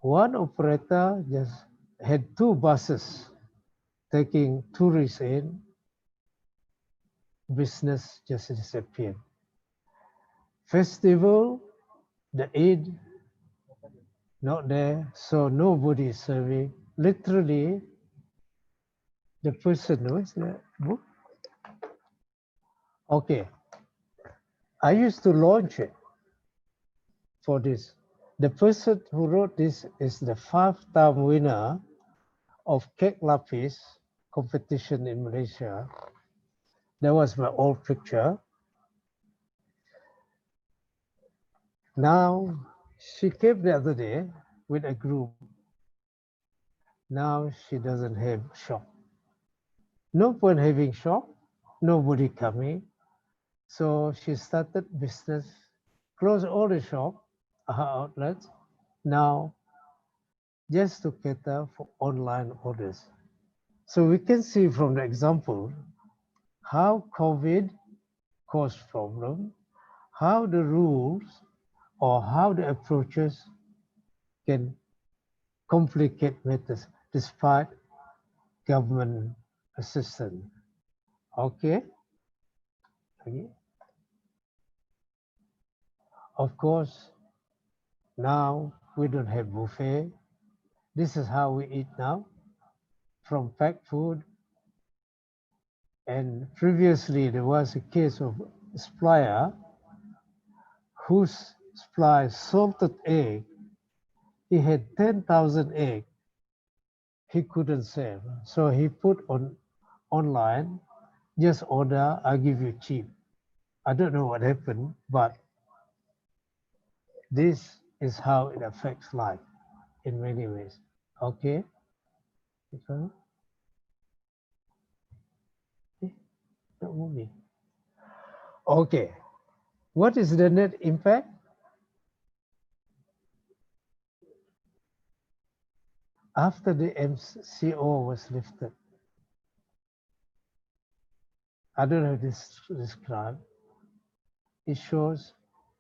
One operator just had 2 buses taking tourists in. Business just disappeared. Festival, the Eid, not there, so nobody is serving. Literally, the person knows the book. Okay, I used to launch it for this. The person who wrote this is the 5-time winner of Cake Lapis competition in Malaysia. That was my old picture. Now, she came the other day with a group. Now she doesn't have shop. No point having shop, nobody coming. So she started business, closed all the shop, outlets. Now just to cater for online orders. So we can see from the example how COVID caused problem, how the rules or how the approaches can complicate matters despite government assistance. Okay. Okay. Of course, now we don't have buffet. This is how we eat now, from packed food. And previously there was a case of a supplier whose supply salted egg. He had 10,000 eggs. He couldn't sell. So he put on online, just order, I'll give you cheap. I don't know what happened, but this is how it affects life in many ways. Okay? Not moving. Okay. What is the net impact? After the MCO was lifted, I don't know this describe. It shows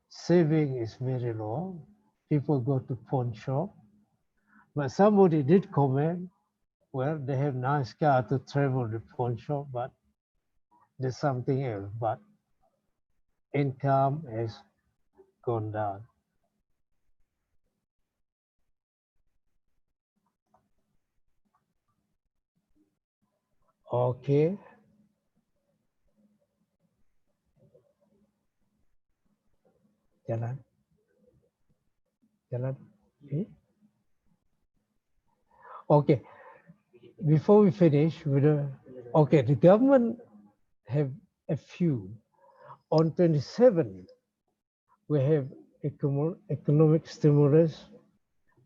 saving is very low. People go to pawn shop. But somebody did comment, well, they have nice car to travel to pawn shop, but there's something else. But income has gone down. Okay. Jalan. Jalan. Okay. Before we finish with the government have a few. On 27, we have economic stimulus,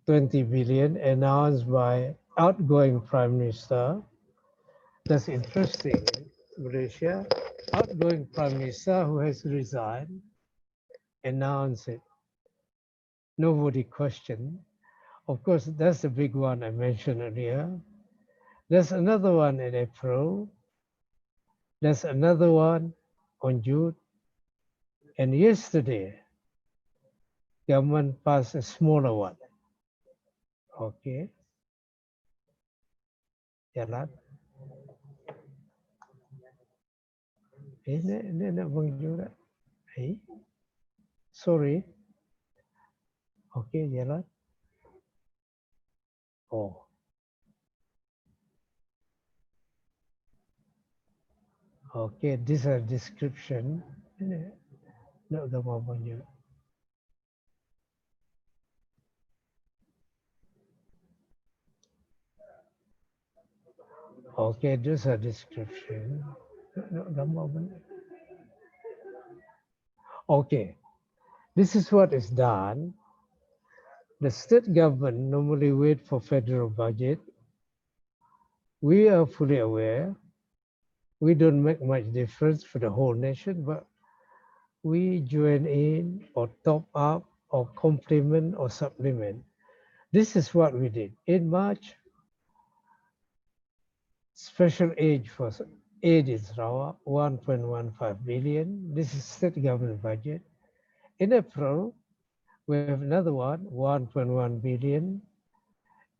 20 billion announced by outgoing Prime Minister. That's interesting. Malaysia, outgoing Prime Minister who has resigned, announced it. Nobody questioned. Of course, that's the big one I mentioned earlier. There's another one in April. There's another one on June. And yesterday, government passed a smaller one. Okay. Jalan. Ini nak bang juga. Sorry. Okay, jalan. Oh. Okay, this is a description. No, the one. Okay, this is a description. No, okay, this is what is done. The state government normally wait for federal budget. We are fully aware. We don't make much difference for the whole nation, but we join in or top up or complement or supplement. This is what we did. In March, special aid for aid in Sarawak, 1.15 billion. This is state government budget. In April, we have another one, 1.1 billion.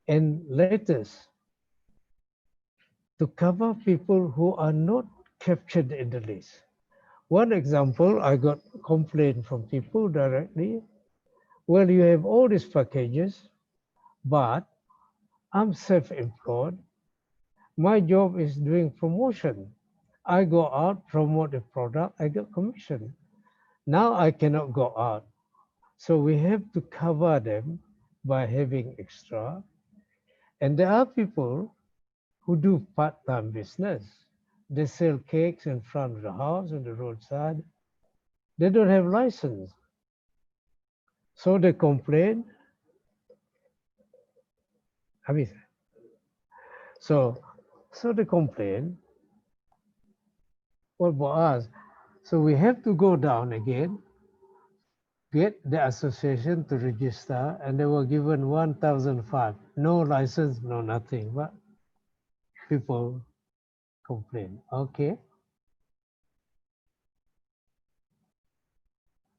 And letters to cover people who are not captured in the list. One example, I got complaint from people directly. Well, you have all these packages, but I'm self-employed. My job is doing promotion. I go out, promote a product, I get commission. Now I cannot go out. So we have to cover them by having extra. And there are people who do part-time business. They sell cakes in front of the house on the roadside. They don't have license. So they complain. So they complain. What about us? So we have to go down again. get the association to register, and they were given 1,005. No license, no nothing, but people complain. Okay.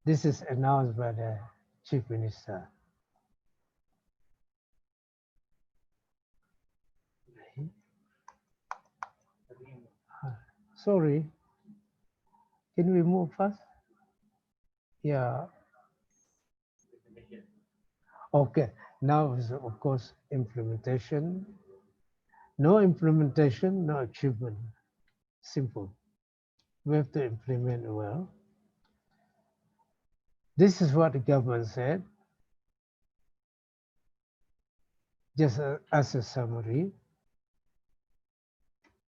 This is announced by the Chief Minister. Sorry, can we move fast? Yeah. Okay, now is of course implementation. No implementation, no achievement. Simple. We have to implement well. This is what the government said. Just as a summary.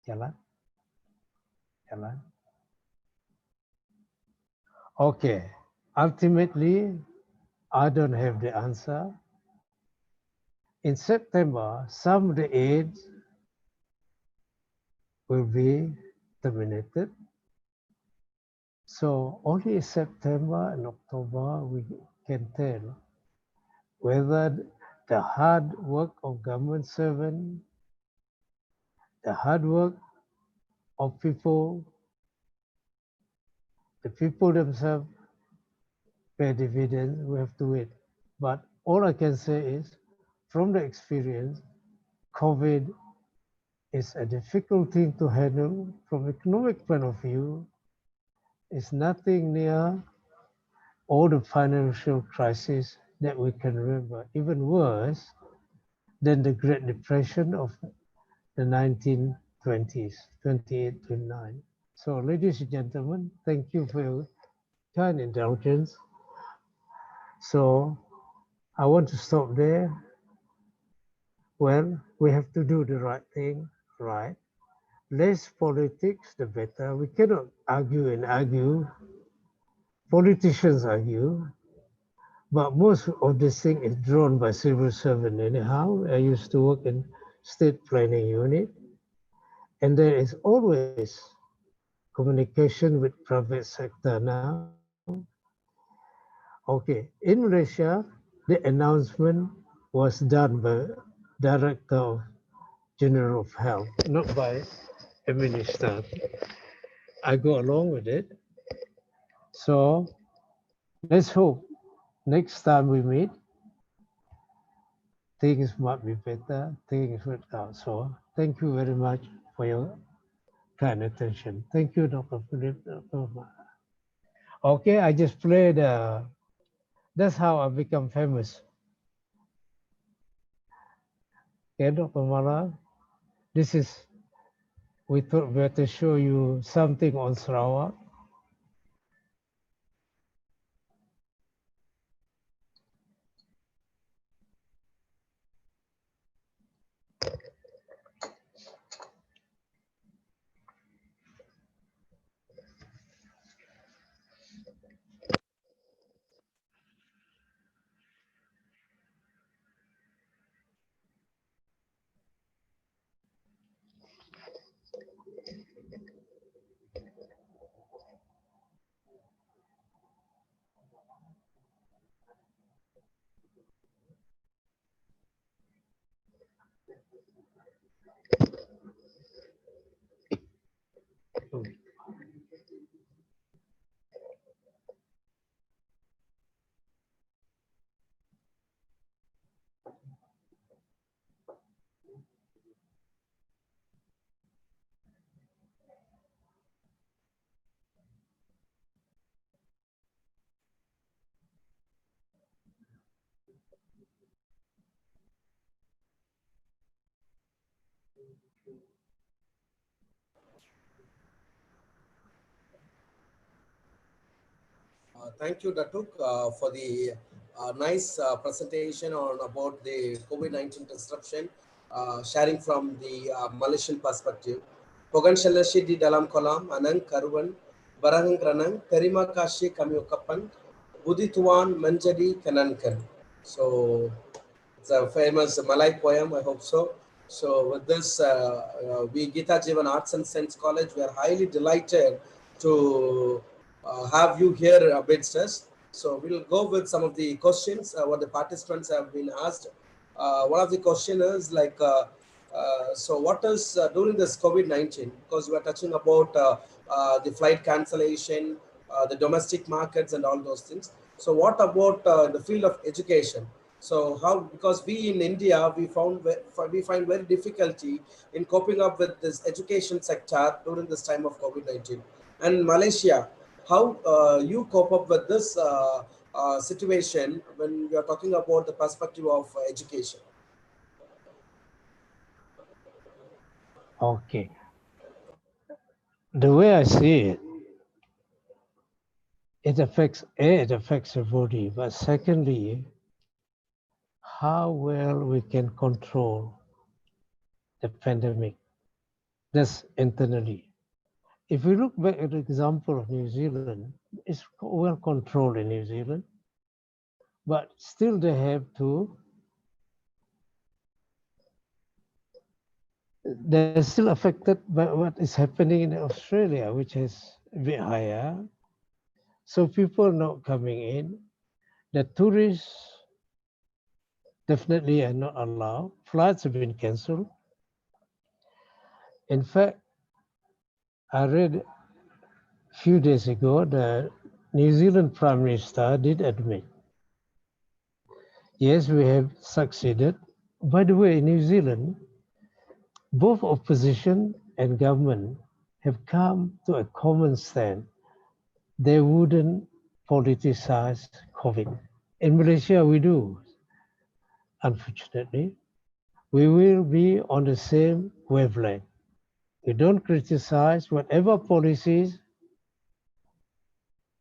Jalan. Jalan. Okay, ultimately, I don't have the answer. In September, some of the aids will be terminated. So only in September and October we can tell whether the hard work of government servants, the hard work of people, the people themselves pay dividends. We have to wait. But all I can say is, from the experience, COVID is a difficult thing to handle from economic point of view. It's nothing near all the financial crises that we can remember, even worse than the Great Depression of the 1920s, 28, 29. So ladies and gentlemen, thank you for your kind indulgence. So I want to stop there. Well, we have to do the right thing, right? Less politics, the better. We cannot argue and argue. Politicians argue, but most of this thing is drawn by civil servant anyhow. I used to work in state planning unit, and there is always communication with private sector now. Okay, in Malaysia, the announcement was done by Director of General of Health, not by a minister. I go along with it. So let's hope next time we meet, things might be better, things work out. So thank you very much for your kind attention. Thank you, Dr. Philip. Okay, I just played, that's how I become famous. Okay, Dr. Mala, this is, we thought we had to show you something on Sarawak. Thank you, Datuk, for the nice presentation on about the COVID-19 disruption, sharing from the Malaysian perspective. Pogan Shalashi di dalam kolam, anang karuan, barang ranang, terima kasih kami ucapkan, budi tuan menjadi kenankan. So it's a famous Malay poem, I hope so. So with this, we Geetha Jeevan Arts and Science College, we are highly delighted to have you here amidst us. So we'll go with some of the questions what the participants have been asked. One of the question is like, so what is during this COVID-19? Because we are touching about the flight cancellation, the domestic markets, and all those things. So what about the field of education? So how, because we in India, we find very difficulty in coping up with this education sector during this time of COVID-19. And Malaysia, how you cope up with this situation when we are talking about the perspective of education? Okay. The way I see it, it affects everybody, but secondly, how well we can control the pandemic. That's internally. If we look back at the example of New Zealand, it's well controlled in New Zealand, but still they have to, they're still affected by what is happening in Australia, which is a bit higher. So people not coming in. The tourists definitely are not allowed. Flights have been cancelled. In fact, I read a few days ago the New Zealand Prime Minister did admit, yes, we have succeeded. By the way, in New Zealand, both opposition and government have come to a common stand. They wouldn't politicize COVID. In Malaysia, we do, unfortunately. We will be on the same wavelength. We don't criticize whatever policies,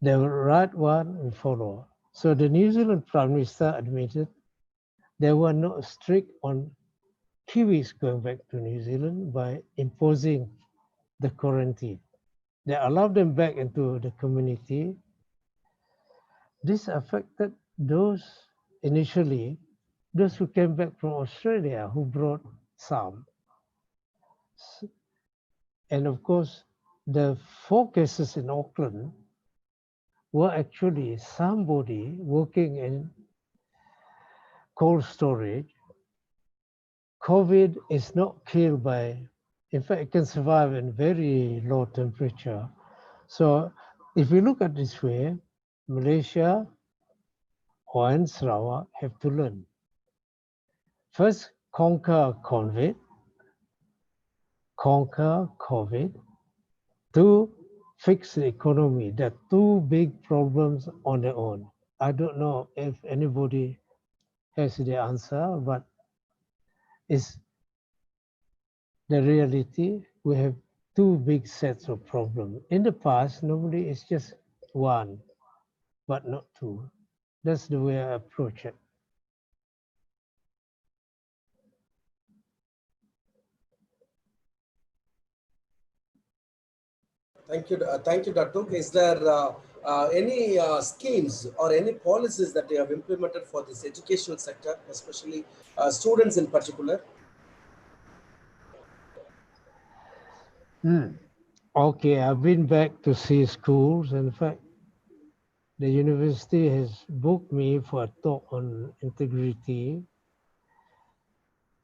the right one we follow. So the New Zealand Prime Minister admitted they were not strict on Kiwis going back to New Zealand by imposing the quarantine. They allowed them back into the community. This affected those initially, those who came back from Australia, who brought some. And of course, the 4 cases in Auckland were actually somebody working in cold storage. COVID is not killed by, in fact, it can survive in very low temperature. So if we look at this way, Malaysia and Sarawak have to learn. First, conquer COVID, to fix the economy. There are 2 big problems on their own. I don't know if anybody has the answer, but it's the reality. We have 2 big sets of problems. In the past, normally it's just 1, but not 2. That's the way I approach it. Thank you, Datuk. Is there any schemes or any policies that you have implemented for this educational sector, especially students in particular? Okay, I've been back to see schools. In fact, the university has booked me for a talk on integrity.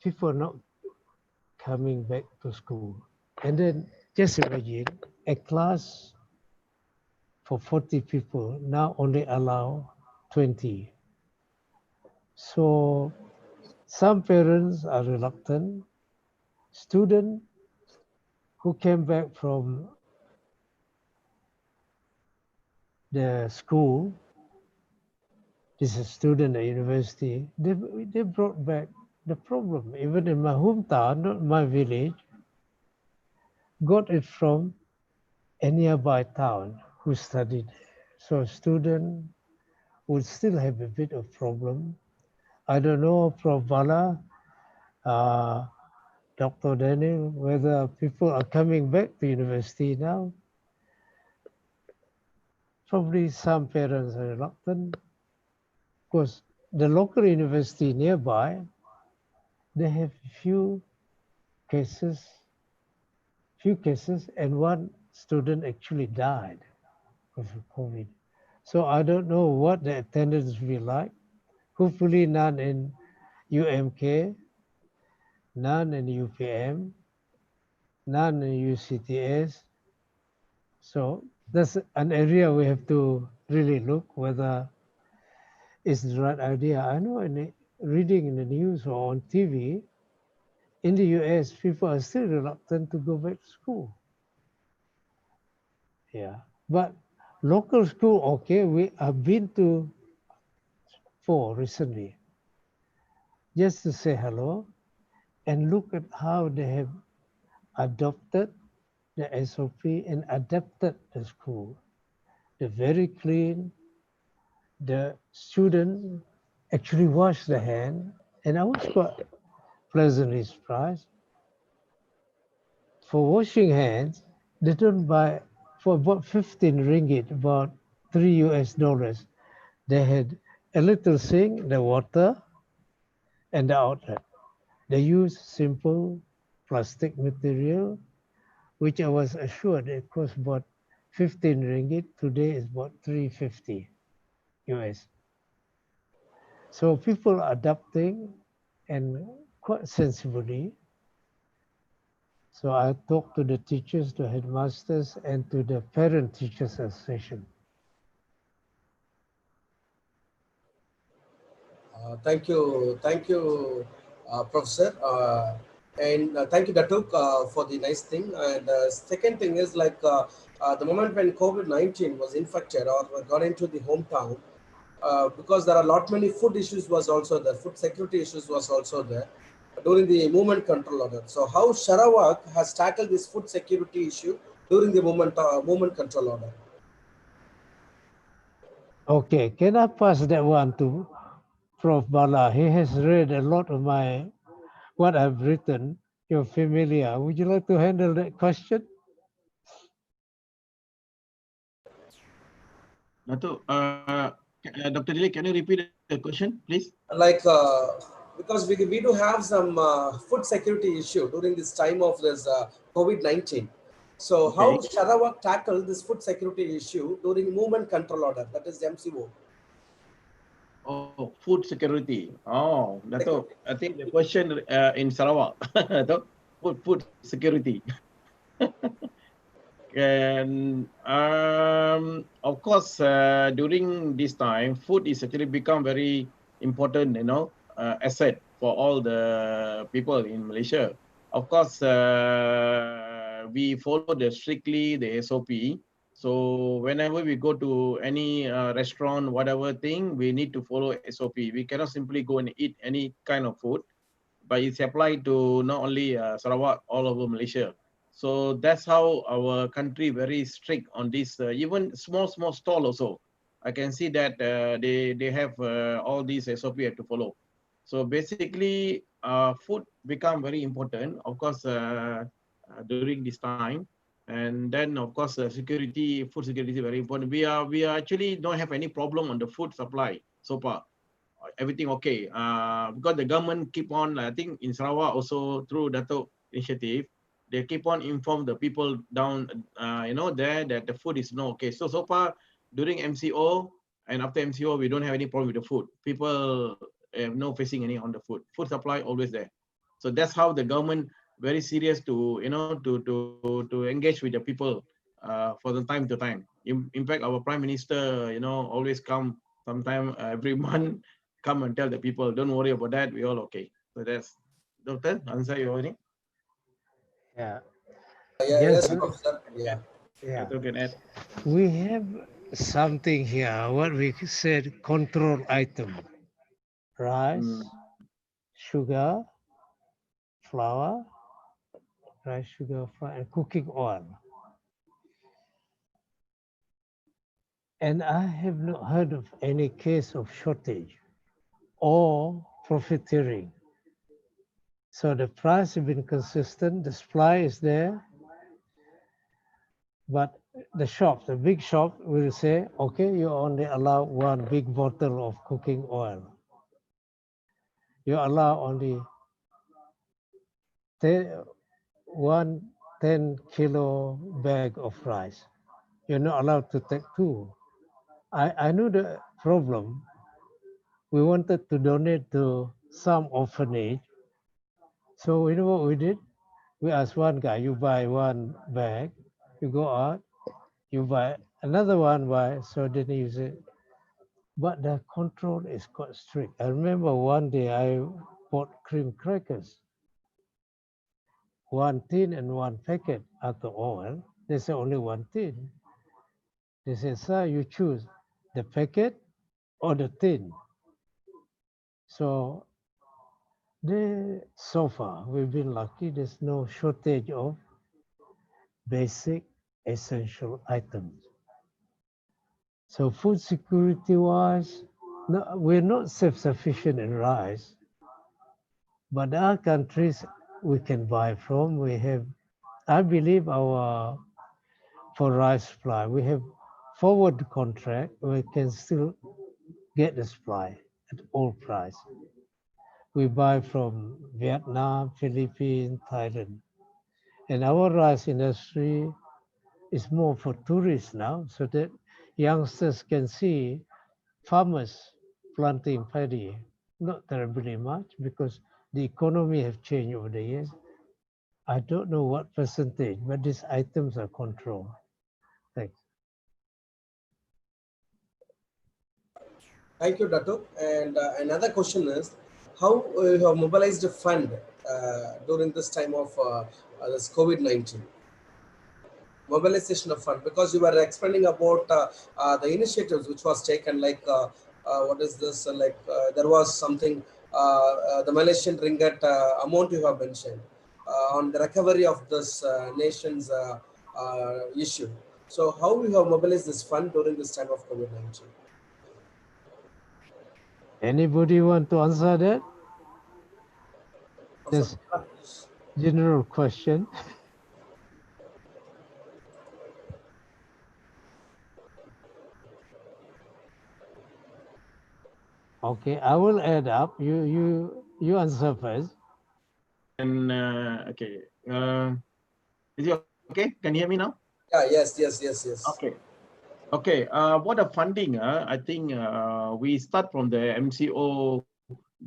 People are not coming back to school. And then just imagine a class for 40 people now only allow 20. So some parents are reluctant. Students who came back from the school, this is a student at university, they brought back the problem. Even in my hometown, not my village, got it from a nearby town who studied. So a student would still have a bit of problem. I don't know, Prof. Bala, Dr. Daniel, whether people are coming back to university now. Probably some parents are reluctant. Of course, the local university nearby, they have few cases, and 1 student actually died of COVID. So I don't know what the attendance will be like. Hopefully none in UMK, none in UPM, none in UCTS. So that's an area we have to really look whether it's the right idea. I know reading in the news or on TV, in the US, people are still reluctant to go back to school. Yeah, but local school, okay, we have been to 4 recently, just to say hello and look at how they have adopted the SOP and adapted the school. They're very clean. The student actually wash their hand, and I was quite pleasantly surprised. For washing hands, they don't buy for about 15 ringgit, about $3 US. They had a little sink, the water, and the outlet. They use simple plastic material, which I was assured it cost about 15 ringgit. Today is about 350 US. So people are adapting and quite sensibly. So I talked to the teachers, the headmasters, and to the parent teachers association. Thank you, Professor, and thank you, Datuk, for the nice thing. And second thing is like the moment when COVID-19 was infected or got into the hometown, because there are a lot many food issues was also there, food security issues was also there during the movement control order. So how Sarawak has tackled this food security issue during the movement control order? Okay, can I pass that one to Prof. Bala? He has read a lot of what I've written. You're familiar. Would you like to handle that question? Datuk, Dr. Dilip, can you repeat the question, please? Like because we do have some food security issue during this time of this COVID-19. So how Okay. Sarawak tackled this food security issue during movement control order, that is MCO? Oh, food security. Oh, Datuk, Security. I think the question in Sarawak, Datuk, food security. And of course, during this time, food is actually become very important, asset for all the people in Malaysia. Of course, we follow strictly the SOP. So whenever we go to any restaurant, whatever thing, we need to follow SOP. We cannot simply go and eat any kind of food, but it's applied to not only Sarawak, all over Malaysia. So that's how our country very strict on this. Even small stall also, I can see that they have all these SOP have to follow. So basically, food become very important. Of course, during this time, and then of course, security, food security is very important. We are actually don't have any problem on the food supply so far. Everything okay. Because the government keep on, I think in Sarawak also through DATUK initiative, they keep on inform the people down, there that the food is not okay. So far during MCO and after MCO, we don't have any problem with the food. People have no facing any on the food. Food supply always there. So that's how the government very serious to, to engage with the people for the time to time. In fact, our Prime Minister, always come sometime every month, come and tell the people, don't worry about that, we all okay. So that's, Doctor, answer your question. Yeah. Yes, Yes. Professor. Yeah. Yeah. Doctor can add. We have something here, what we said control item. Rice, sugar, flour, rice, sugar, flour, and cooking oil. And I have not heard of any case of shortage or profiteering. So the price has been consistent, the supply is there, but the big shop will say, okay, you only allow one big bottle of cooking oil. You allow only 10 kilo bag of rice. You're not allowed to take 2. I knew the problem. We wanted to donate to some orphanage. So you know what we did? We asked one guy, you buy one bag, you go out, you buy another one, buy, so then you use it. But the control is quite strict. I remember one day I bought cream crackers, one tin and one packet out of oil. They said only one tin. They said, sir, you choose the packet or the tin. So so far we've been lucky. There's no shortage of basic essential items. So food security wise, no, we're not self-sufficient in rice, but there are countries we can buy from. We have, I believe for rice supply, we have forward contract, we can still get the supply at all price. We buy from Vietnam, Philippines, Thailand. And our rice industry is more for tourists now, so that youngsters can see farmers planting paddy. Not terribly much because the economy have changed over the years. I don't know what percentage, but these items are controlled. Thanks. Thank you, Datuk. And another question is, how you have mobilized a fund during this time of this COVID-19? Mobilization of fund, because you were explaining about the initiatives which was taken, like what is this, there was something, the Malaysian ringgit amount you have mentioned on the recovery of this nation's issue. So how we have mobilized this fund during this time of COVID-19? Anybody want to answer that? This general question. Okay, I will add up. You answer first. And okay, is it okay? Can you hear me now? Yeah, yes. Okay. Okay, what the funding, I think we start from the MCO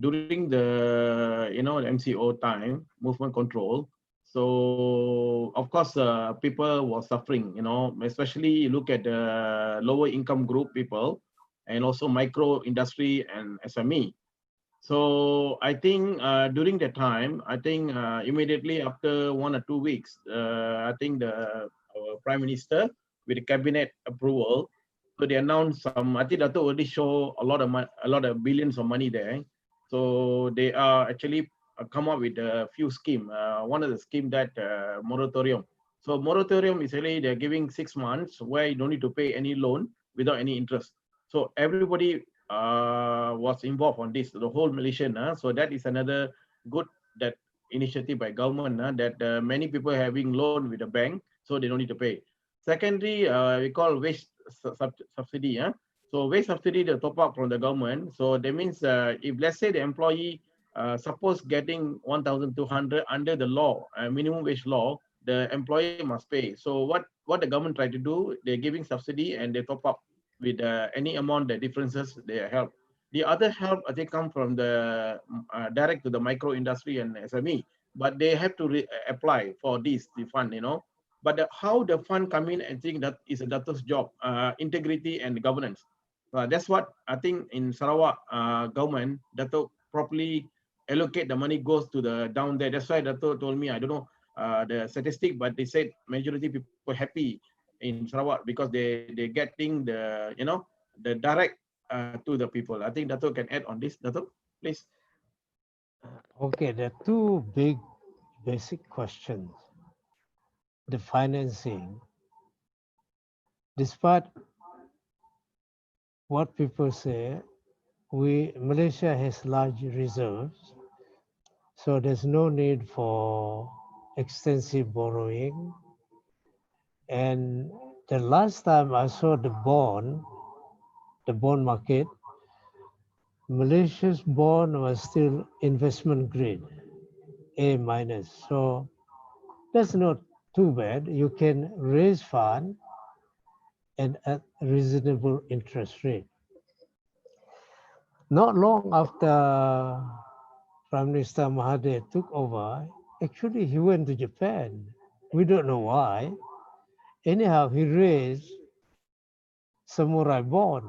during the, the MCO time, movement control. So of course, people were suffering, especially you look at the lower income group people and also micro industry and SME. So I think during that time, I think immediately after 1 or 2 weeks, I think our Prime Minister with the cabinet approval, so they announced some. I think that already show a lot of billions of money there. So they are actually come up with a few schemes. One of the scheme that moratorium. So moratorium is really they're giving 6 months where you don't need to pay any loan without any interest. So everybody was involved on this, the whole Malaysian. So that is another good that initiative by government that many people having loan with the bank, so they don't need to pay. Secondly, we call wage subsidy. So wage subsidy, the top up from the government. So that means if let's say the employee suppose getting 1,200 under the law, minimum wage law, the employee must pay. So what the government try to do, they're giving subsidy and they top up with any amount, the differences they help. The other help they come from the direct to the micro industry and SME, but they have to apply for the fund, But how the fund come in, I think that is a DATUK's job, integrity and governance. That's what I think in Sarawak government, DATUK properly allocate the money goes to the down there. That's why DATUK told me, I don't know the statistic, but they said majority people happy in Sarawak because they getting the the direct to the people. I think Datuk can add on this. Datuk, please. Okay, there are two big basic questions. The financing. Despite what people say, Malaysia has large reserves, so there's no need for extensive borrowing. And the last time I saw the bond market, Malaysia's bond was still investment grade, A minus. So that's not too bad. You can raise fund and at reasonable interest rate. Not long after Prime Minister Mahathir took over, actually he went to Japan. We don't know why. Anyhow, he raised samurai bond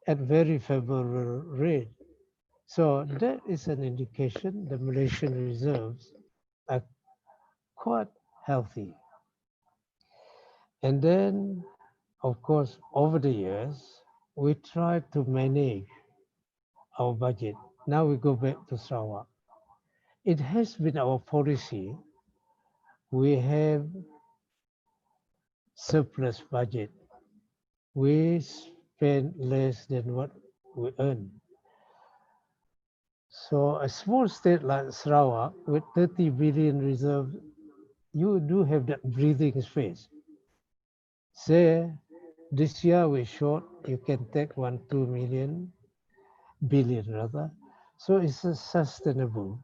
at very favorable rate. So that is an indication the Malaysian reserves are quite healthy. And then, of course, over the years, we tried to manage our budget. Now we go back to Sarawak. It has been our policy. We have surplus budget. We spend less than what we earn. So a small state like Sarawak with 30 billion reserves, you do have that breathing space. Say this year we're short, you can take 2 billion rather. So it's sustainable.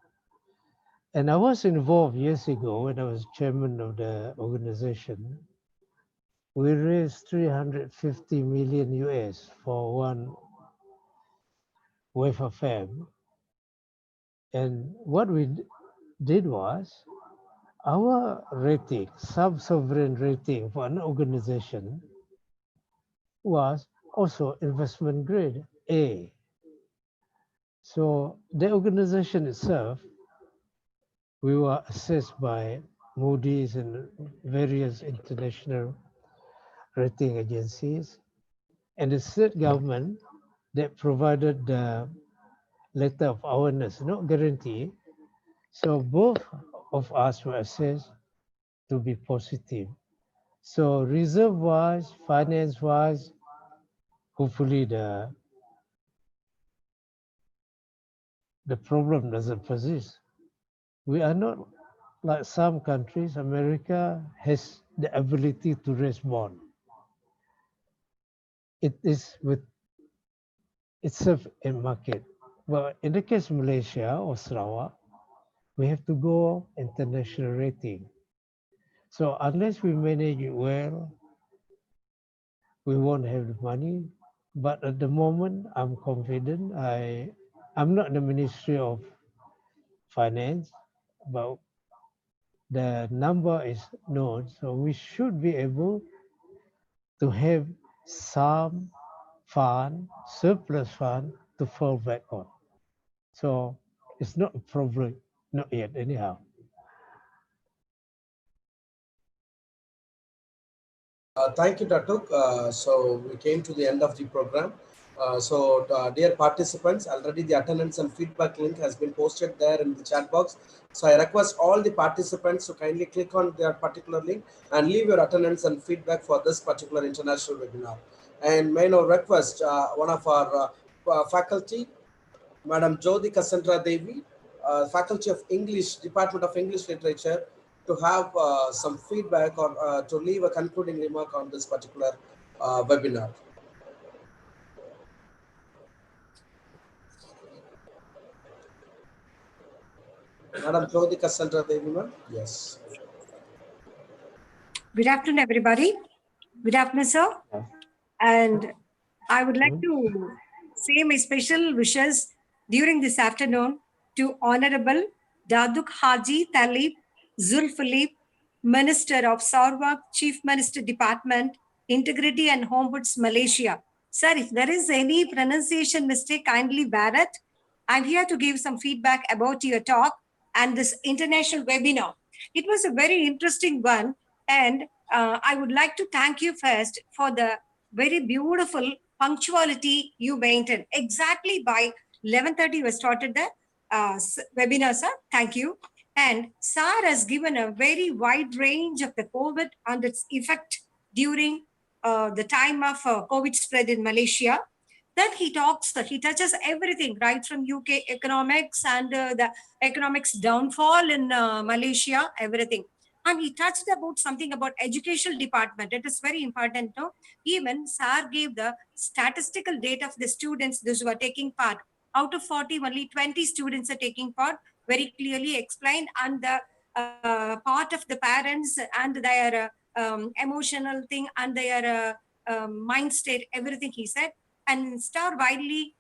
And I was involved years ago when I was chairman of the organization. We raised 350 million US for one wafer fab. And what we did was, our rating, sub-sovereign rating for an organization was also investment grade A. So the organization itself, we were assessed by Moody's and various international rating agencies, and the state government that provided the letter of awareness, not guarantee. So both of us were assessed to be positive. So reserve-wise, finance-wise, hopefully the problem doesn't persist. We are not like some countries. America has the ability to raise bond. It is with itself a market. But in the case of Malaysia or Sarawak, we have to go international rating. So unless we manage it well, we won't have the money. But at the moment, I'm confident. I'm not the Ministry of Finance, but the number is known. So we should be able to have some fund, surplus fund to fall back on. So it's not a problem, not yet anyhow. Thank you, Datuk. So we came to the end of the program. Dear participants, already the attendance and feedback link has been posted there in the chat box. So I request all the participants to kindly click on their particular link and leave your attendance and feedback for this particular international webinar. And may now request one of our faculty, Madam Jyoti Cassandra Devi, Faculty of English, Department of English Literature, to have some feedback or to leave a concluding remark on this particular webinar. Madam Jyoti Cassandra Devi, ma'am. Yes. Good afternoon, everybody. Good afternoon, sir. And I would like to say my special wishes during this afternoon to Honourable DATUK HAJI TALIB ZULPILIP, Minister of Sarawak, Chief Minister Department, Integrity and Ombudsman, Malaysia. Sir, if there is any pronunciation mistake, kindly bear it. I'm here to give some feedback about your talk and this international webinar. It was a very interesting one. And I would like to thank you first for the very beautiful punctuality you maintained. Exactly by 11:30 we started the webinar, sir. Thank you. And SAR has given a very wide range of the COVID and its effect during the time of COVID spread in Malaysia. Then he touches everything right from UK economics and the economics downfall in Malaysia, everything. And he touched about something about educational department. It is very important, no? Even SAR gave the statistical data of the students, those who are taking part. Out of 40, only 20 students are taking part, very clearly explained, and the part of the parents and their emotional thing and their mind state, everything he said. And Star widely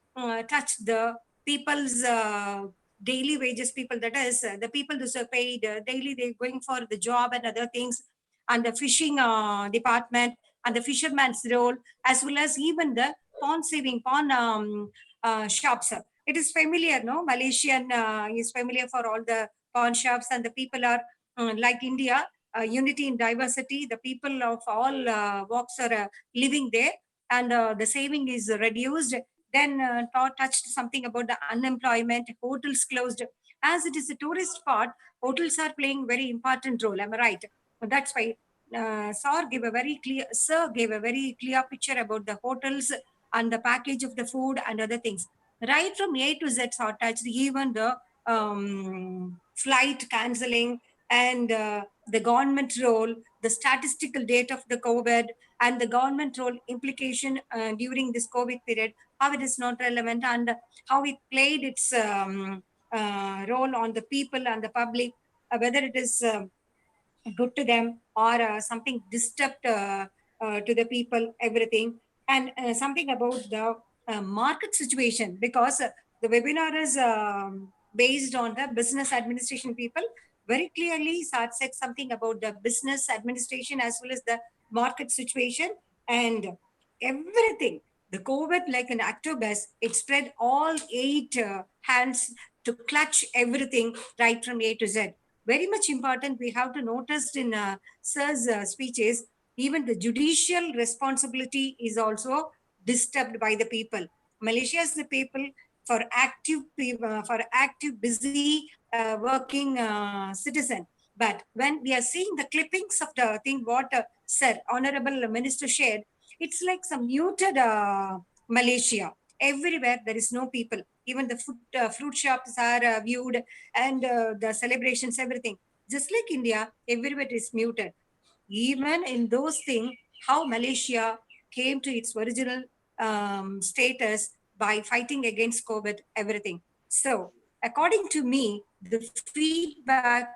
touched the people's daily wages, people, that is, the people who are paid daily, they're going for the job and other things, and the fishing department, and the fisherman's role, as well as even the pawn shops. It is familiar, no? Malaysian is familiar for all the pawn shops, and the people are like India, unity in diversity. The people of all walks are living there, and the saving is reduced. Then touched something about the unemployment, hotels closed. As it is a tourist spot, hotels are playing very important role. Am I right? That's why Sir gave a very clear picture about the hotels and the package of the food and other things. Right from A to Z, Sir touched even the flight cancelling and the government role, the statistical data of the COVID, and the government role implication during this COVID period, how it is not relevant, and how it played its role on the people and the public, whether it is good to them or something disturbed to the people, everything. And something about the market situation, because the webinar is based on the business administration people. Very clearly, Sar said something about the business administration as well as the market situation and everything. The COVID, like an octopus, it spread all 8 hands to clutch everything right from A to Z. Very much important. We have to notice in Sir's speeches, even the judicial responsibility is also disturbed by the people. Malaysia is the people for active, busy working citizen. But when we are seeing the clippings of the thing what Sir Honourable Minister shared, it's like some muted Malaysia. Everywhere there is no people. Even the fruit shops are viewed, and the celebrations, everything. Just like India, everywhere is muted. Even in those things, how Malaysia came to its original status by fighting against COVID, everything. So, according to me, the feedback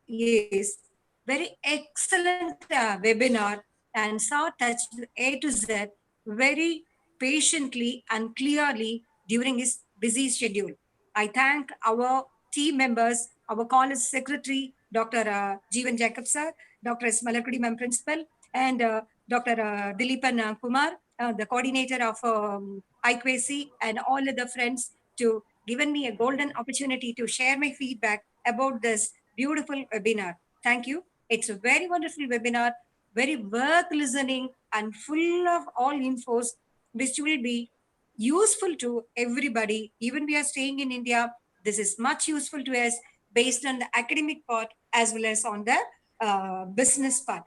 is very excellent webinar, and saw touched A to Z very patiently and clearly during his busy schedule. I thank our team members, our college secretary, Dr. Jeevan Jacob sir, Dr. S. Malakudi, Ma'am Principal, and Dr. Dilipan Kumar, the coordinator of IQAC, and all other friends to given me a golden opportunity to share my feedback about this beautiful webinar. Thank you. It's a very wonderful webinar, very worth listening and full of all infos, which will be useful to everybody. Even we are staying in India, this is much useful to us based on the academic part as well as on the business part.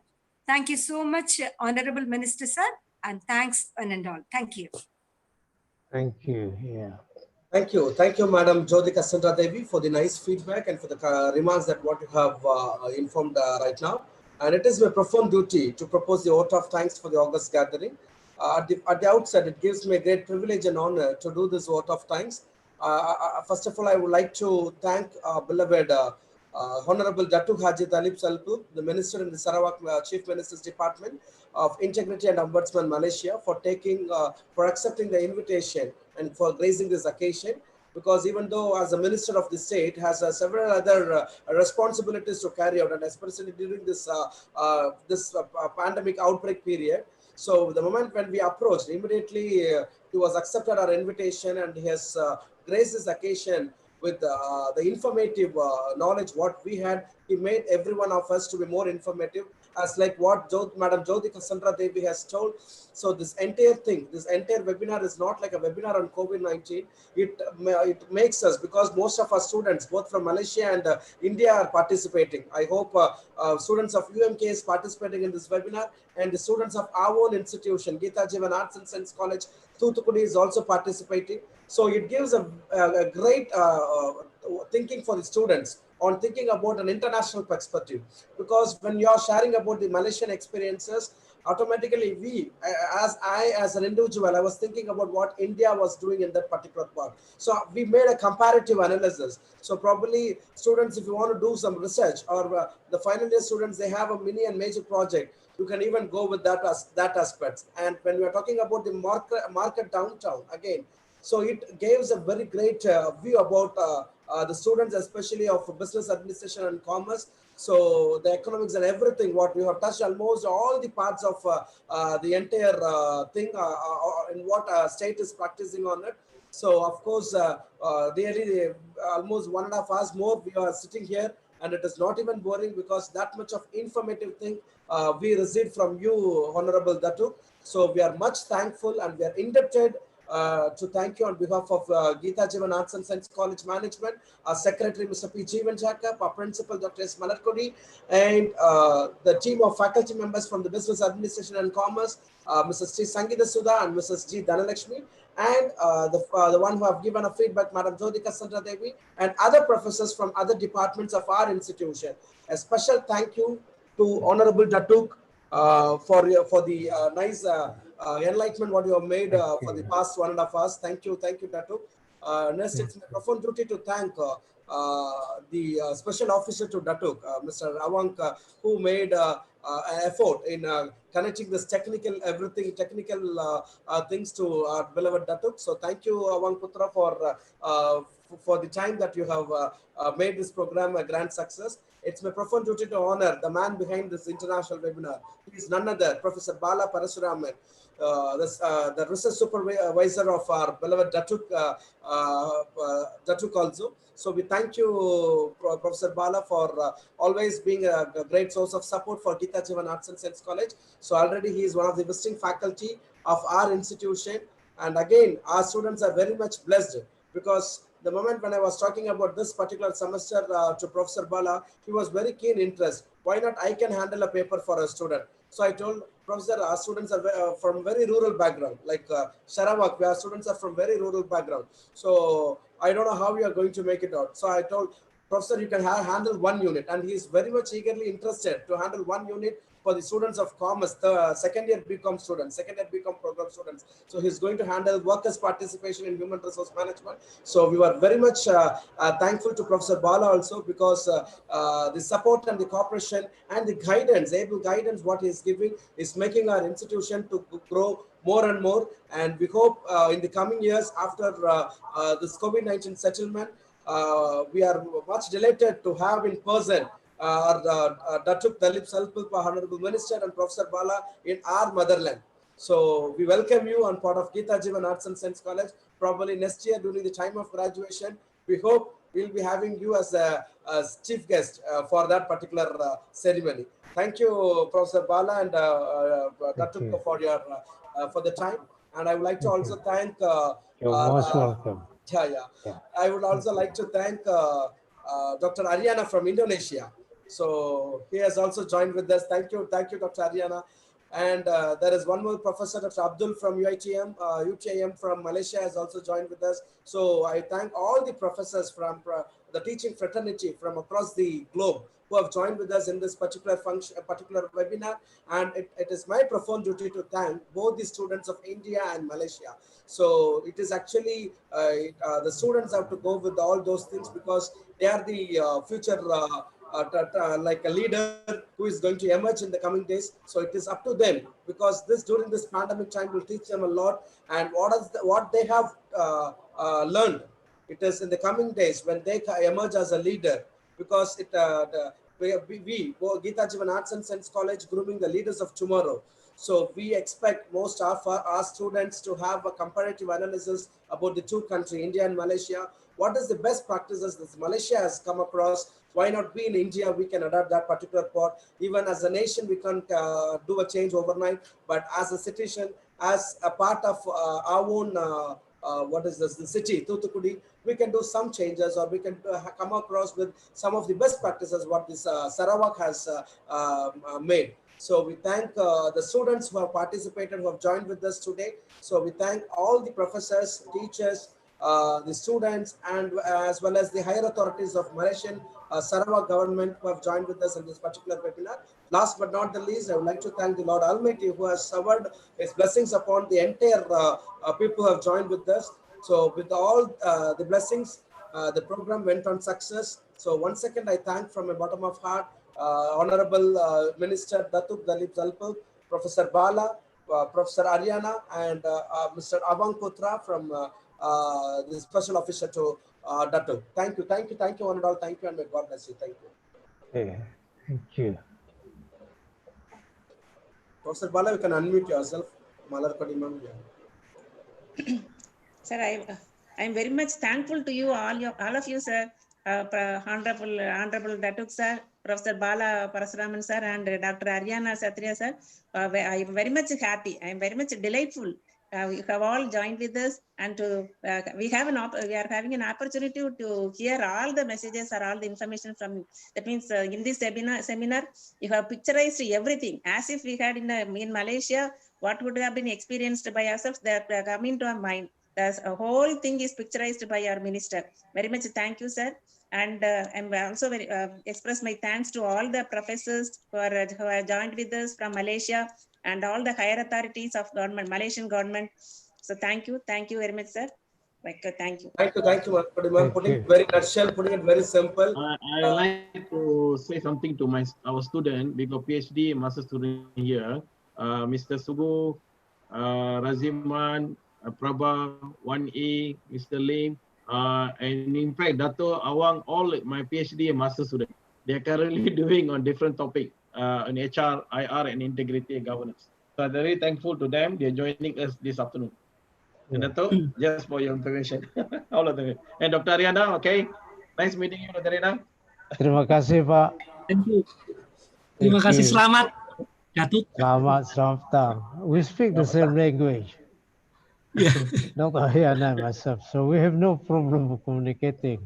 Thank you so much, Honorable Minister Sir, and thanks one and all. Thank you. Thank you. Yeah. Thank you, Madam Jyotika Sandra Devi, for the nice feedback and for the remarks that what you have informed right now. And it is my profound duty to propose the vote of thanks for the August gathering. At the outset, it gives me a great privilege and honor to do this vote of thanks. First of all, I would like to thank beloved Honourable DATUK HAJI Talib Salpur, the Minister in the Sarawak Chief Minister's Department of Integrity and Ombudsman Malaysia, for accepting the invitation and for gracing this occasion. Because even though as a minister of the state has several other responsibilities to carry out, and especially during this pandemic outbreak period. So the moment when we approached, immediately he was accepted our invitation, and he has graced this occasion with the informative knowledge what we had. He made every one of us to be more informative, as like what Madam Jyotika Sandra Devi has told. So this entire thing, this entire webinar is not like a webinar on COVID-19. It makes us, because most of our students, both from Malaysia and India, are participating. I hope students of UMK is participating in this webinar, and the students of our own institution, Geetha, Jeevan Arts and Science College, Thooththukkudi, is also participating. So it gives a great thinking for the students on thinking about an international perspective, because when you are sharing about the Malaysian experiences, automatically as an individual, I was thinking about what India was doing in that particular part. So we made a comparative analysis. So probably students, if you want to do some research, or the final year students, they have a mini and major project, you can even go with that as that aspect. And when we are talking about the market downtown again, so it gives a very great view about the students, especially of business administration and commerce. So the economics and everything, what we have touched almost all the parts of the entire thing in what state is practicing on it. So of course, really almost 1.5 hours more we are sitting here, and it is not even boring because that much of informative thing we received from you, Honorable Datuk. So we are much thankful and we are indebted to thank you on behalf of Geetha, Jeevan Arts and Science College Management, our Secretary Mr. P. Jeevan Jacob, our Principal Dr. S. Malarkodi, and the team of faculty members from the Business Administration and Commerce, Mrs. T. Sangeeta Sudha and Mrs. G. Dhanalakshmi, and the one who have given a feedback, Madam Jyotika Sandra Devi, and other professors from other departments of our institution. A special thank you to Honorable Datuk for the nice enlightenment what you have made for the past 1.5 hours. Thank you, Datuk. Next, it's my profound duty to thank the special officer to Datuk, Mr. Awang, who made an effort in connecting this technical things to our beloved Datuk. So thank you, Awang Putra, for the time that you have made this program a grand success. It's my profound duty to honor the man behind this international webinar. He is none other, Professor Bala Parasuraman, the research supervisor of our beloved Datuk, Datuk also. So we thank you, Professor Bala, for always being a great source of support for Geetha Jeevan Arts and Science College. So already he is one of the visiting faculty of our institution. And again, our students are very much blessed because the moment when I was talking about this particular semester to Professor Bala, he was very keen interest. Why not I can handle a paper for a student? So I told Professor, our students are from very rural background, like Sarawak, where our students are from very rural background. So I don't know how we are going to make it out. So I told Professor, you can handle one unit, and he is very much eagerly interested to handle one unit for the students of commerce, the second year BCom students, second year BCom program students. So he's going to handle workers' participation in human resource management. So we were very much thankful to Professor Bala also because the support and the cooperation and the guidance, able guidance what he is giving is making our institution to grow more and more. And we hope in the coming years after this COVID-19 settlement, we are much delighted to have in person DATUK, TALIB, ZULPILIP, Honourable Minister and Professor Bala in our motherland. So we welcome you on part of Geetha Jeevan Arts and Science College. Probably next year during the time of graduation, we hope we'll be having you as a chief guest for that particular ceremony. Thank you, Professor Bala and DATUK for your for the time. And I would like to also thank. You're most welcome. Yeah. I would also like to thank Dr. Ariana from Indonesia. So he has also joined with us. Thank you, Dr. Ariana. And there is one more professor, Dr. Abdul from UTIM from Malaysia has also joined with us. So I thank all the professors from the teaching fraternity from across the globe who have joined with us in this particular webinar. And it is my profound duty to thank both the students of India and Malaysia. So it is actually the students have to go with all those things because they are the future like a leader who is going to emerge in the coming days. So it is up to them because during this pandemic time will teach them a lot. And what they have learned, it is in the coming days when they emerge as a leader, because we Geetha Jeevan Arts and Science College grooming the leaders of tomorrow. So we expect most of our students to have a comparative analysis about the two countries, India and Malaysia. What is the best practices that Malaysia has come across? Why not we in India? We can adapt that particular part. Even as a nation, we can't do a change overnight. But as a citizen, as a part of our own, the city, Thooththukkudi, we can do some changes, or we can come across with some of the best practices what this Sarawak has made. So we thank the students who have participated, who have joined with us today. So we thank all the professors, teachers, the students, and as well as the higher authorities of Malaysian Sarawak government who have joined with us in this particular webinar. Last but not the least, I would like to thank the Lord Almighty who has showered His blessings upon the entire people who have joined with us. So with all the blessings, the program went on success. So once again, I thank from the bottom of heart, Honourable Minister DATUK ZULPILIP, Professor Bala, Professor Ariana, and Mr. Avang Putra from the special officer to DATUK. Thank you, one and all. Thank you, and may God bless you. Thank you. Okay. Thank you. Professor Bala, you can unmute yourself. Sir, I'm very much thankful to you, all of you, sir. Honorable DATUK sir, Professor Bala Parasuraman sir, and Dr. Ariana Satria sir. I am very much happy. I am very much delightful. You have all joined with us, and we are having an opportunity to hear all the messages or all the information from you. That means in this seminar, you have picturized everything as if we had in Malaysia, what would have been experienced by ourselves that coming to our mind. The whole thing is picturized by our minister. Very much thank you, sir. And I'm also very express my thanks to all the professors who are joined with us from Malaysia and all the higher authorities of government, Malaysian government. So thank you very much, sir. Thank you. Thank you, putting it very nutshell, putting it very simple. I like to say something to our student, because PhD master student here, Mr. Sugu, Raziman, Prabha, 1A, Mr. Lim, and in fact, Dato Awang, all my PhD and master students, they are currently doing on different topics on HR, IR, and integrity and governance. So I'm very thankful to them. They're joining us this afternoon. And Dato, just for your information, all of them. And Dr. Ariana, okay, nice meeting you, Dr. Ariana. Terima kasih, Pak. Thank you. Terima kasih. Selamat, Datuk. Selamat petang. We speak the same language. Yeah. Dr. Ariana and myself, so we have no problem communicating.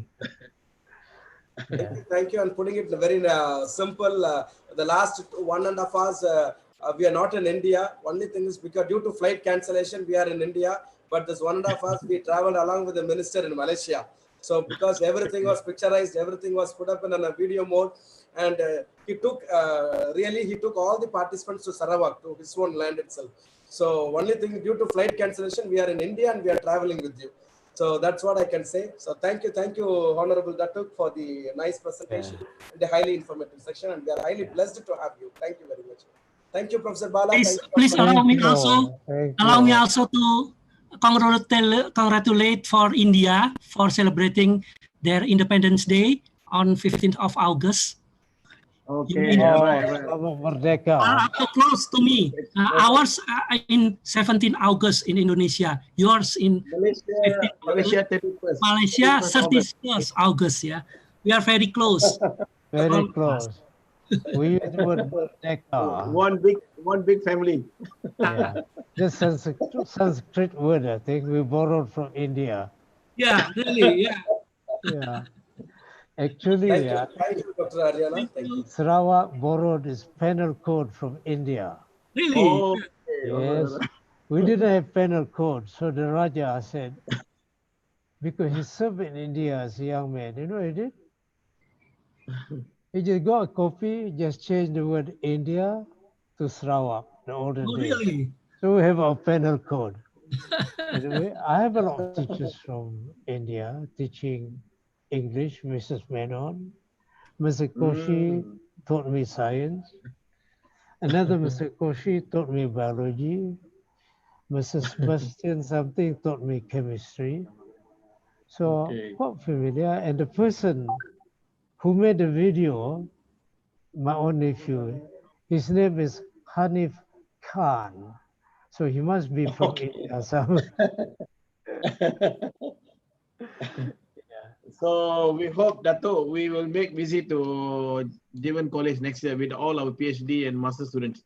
Thank you, and putting it very simple. The last 1.5 hours, we are not in India. Only thing is because due to flight cancellation, we are in India. But this 1.5 hours, we traveled along with the minister in Malaysia. So because everything was picturized, everything was put up in a video mode, and he took all the participants to Sarawak, to his own land itself. So only thing, due to flight cancellation, we are in India and we are traveling with you. So that's what I can say. So thank you, Honourable DATUK, for the nice presentation and the highly informative section, and we are highly blessed to have you. Thank you very much. Thank you, Professor Bala. Please allow me also to congratulate for India for celebrating their Independence Day on 15th of August. Okay, Merdeka. Up close to me. Ours in 17 August in Indonesia. Yours in Malaysia 31st. Malaysia 31st August. Yeah, we are very close. Very close. We use the word Merdeka. One big family. Yeah. This Sanskrit word, I think we borrowed from India. Yeah, really. Yeah. Yeah. Actually, thank you, Dr. Ariana. Thank you. Sarawak borrowed its penal code from India. Really? Oh, yes. We didn't have penal code, so the Raja said, because he served in India as a young man, you know what he did? He just got a copy, just changed the word India to Sarawak, the olden days. Really? So we have our penal code. Anyway, I have a lot of teachers from India teaching English, Mrs. Menon. Mr. Koshi taught me science. Another Mr. Koshi taught me biology. Mr. Sebastian something taught me chemistry. So quite familiar. And the person who made the video, my own nephew, his name is Hanif Khan. So he must be from India. So we hope that we will make visit to Jeevan College next year with all our PhD and master students.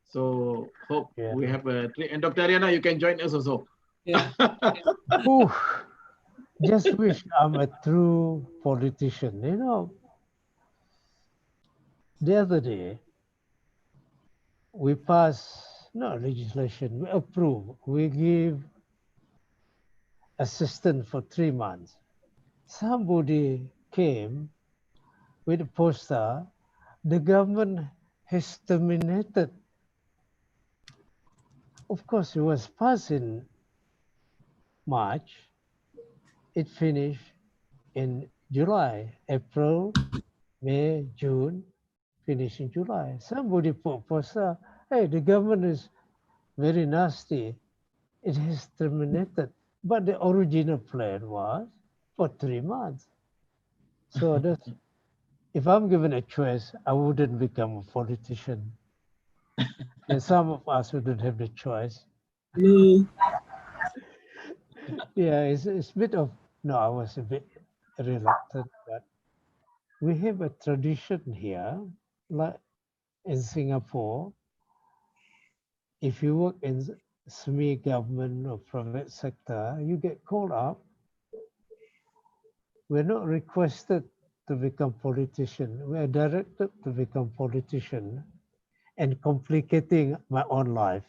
So hope we have a trip. And Dr. Ariana, you can join us also. Yeah. Just wish I'm a true politician. You know, the other day, we passed, no legislation, we approve, we give assistance for 3 months. Somebody came with a poster, the government has terminated. Of course, it was passed in March. It finished in July, April, May, June, finish in July. Somebody put poster, hey, the government is very nasty. It has terminated. But the original plan was for 3 months. So that's, if I'm given a choice, I wouldn't become a politician. And some of us wouldn't have the choice. Hello. Yeah, it's a bit of, no, I was a bit reluctant, but we have a tradition here, like in Singapore, if you work in semi-government or private sector, you get called up. We're not requested to become politician. We're directed to become politician and complicating my own life.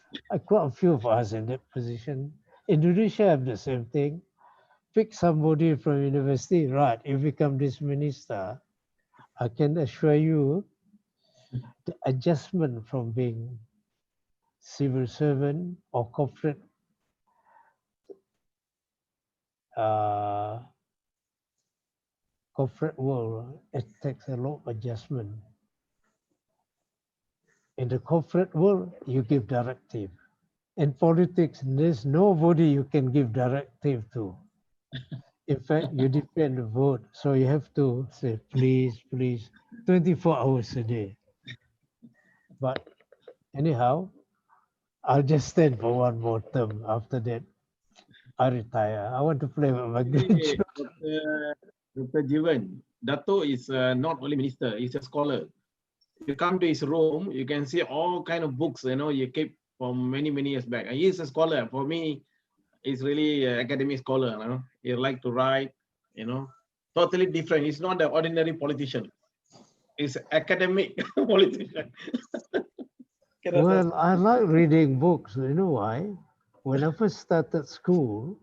Quite a few of us in that position. Indonesia have the same thing. Pick somebody from university, right, you become this minister. I can assure you the adjustment from being civil servant or corporate corporate world, it takes a lot of adjustment. In the corporate world, you give directive. In politics, there's nobody you can give directive to. In fact, you depend on vote. So you have to say, please, please, 24 hours a day. But anyhow, I'll just stand for one more term. After that, I retire. I want to play with my grandchildren. Dr. Jeevan, Datuk is not only minister, he's a scholar. You come to his room, you can see all kind of books, you keep from many, many years back. And he's a scholar. For me, he's really an academic scholar. He like to write, totally different. He's not the ordinary politician. He's academic politician. Well, I like reading books. You know why? When I first started school,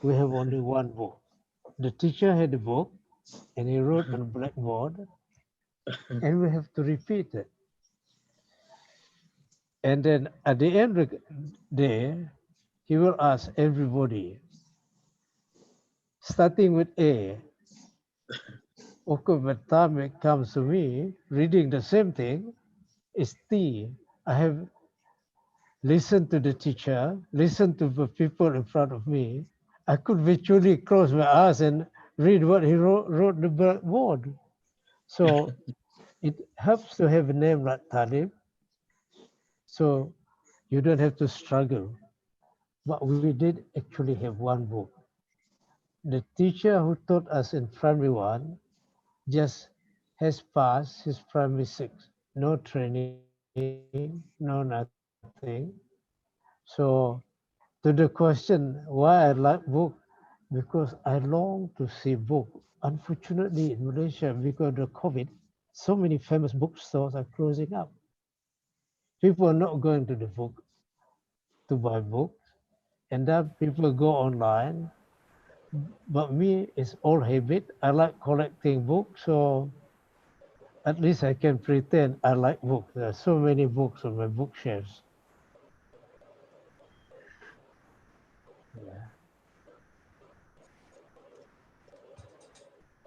we have only one book. The teacher had a book and he wrote on a blackboard and we have to repeat it. And then at the end of the day, he will ask everybody, starting with A. Of course, by the time it comes to me, reading the same thing, is T. I have listened to the teacher, listened to the people in front of me. I could virtually close my eyes and read what he wrote on the blackboard. So it helps to have a name like TALIB. So you don't have to struggle. But we did actually have one book. The teacher who taught us in primary 1 just has passed his primary 6. No training, no nothing. So to the question why I like book, because I long to see book. Unfortunately in Malaysia, because of the COVID, so many famous bookstores are closing up. People are not going to the book to buy books, and then people go online. But me, it's all habit. I like collecting books, so at least I can pretend I like books. There are so many books on my bookshelves. Yeah.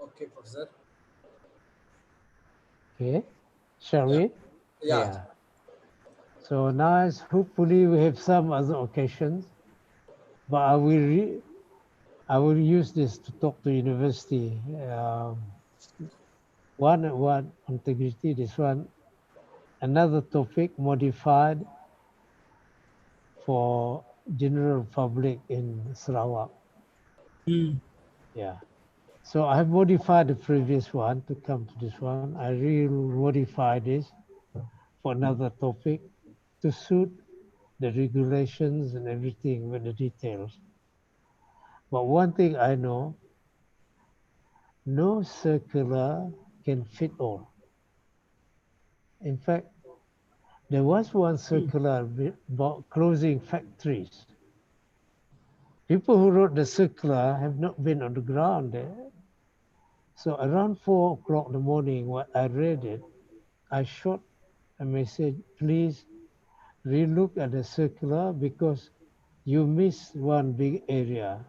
Okay, Professor. Okay, shall we? Yeah. So now, hopefully, we have some other occasions, but I will use this to talk to university. One integrity. This one, another topic modified for general public in Sarawak. Yeah. So I have modified the previous one to come to this one. I will modify this for another topic to suit the regulations and everything with the details. But one thing I know, no circular can fit all. In fact, there was one circular about closing factories. People who wrote the circular have not been on the ground there. So around 4 o'clock in the morning, when I read it, I shot a message, please relook at the circular because you missed one big area.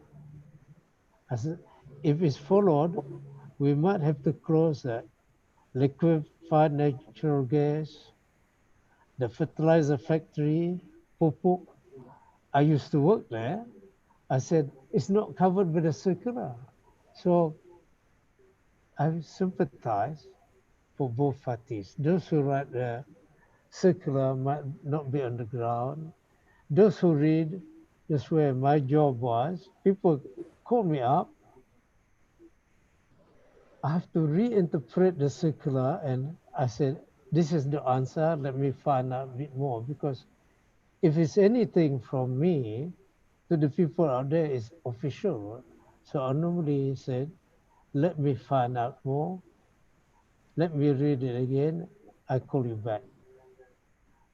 I said, if it's followed, we might have to close the liquefied natural gas, the fertilizer factory, Pupuk. I used to work there. I said, it's not covered by the circular. So I sympathize for both parties. Those who write the circular might not be on the ground. Those who read, that's where my job was. People call me up. I have to reinterpret the circular, and I said, this is the answer. Let me find out a bit more, because if it's anything from me to the people out there, it's official. So I normally said, let me find out more. Let me read it again. I call you back.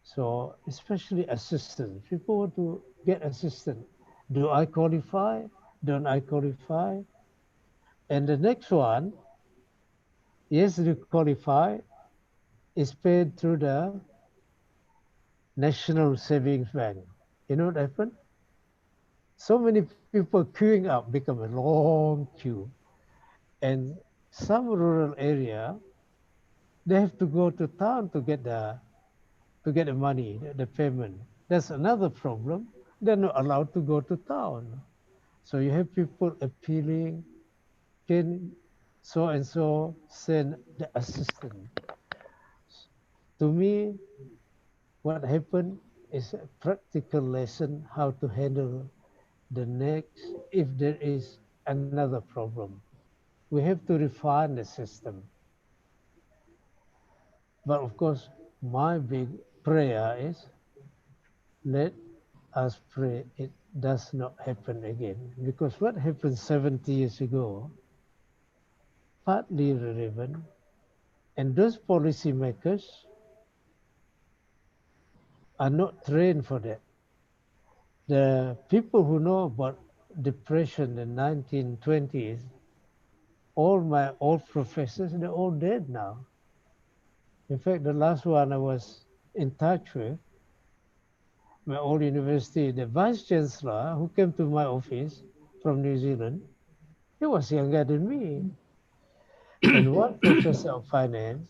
So especially assistance, people want to get assistance. Do I qualify? Don't I qualify? And the next one, yes, you qualify, is paid through the National Savings Bank. You know what happened? So many people queuing up, become a long queue. And some rural area, they have to go to town to get the money, the payment. That's another problem. They're not allowed to go to town. So you have people appealing, can so and so send the assistant. To me, what happened is a practical lesson how to handle the next if there is another problem. We have to refine the system. But of course, my big prayer is let us pray it does not happen again. Because what happened 70 years ago, partly relevant, and those policymakers are not trained for that. The people who know about depression in the 1920s, all my old professors, they're all dead now. In fact, the last one I was in touch with, my old university, the vice chancellor who came to my office from New Zealand, he was younger than me. And one professor of finance,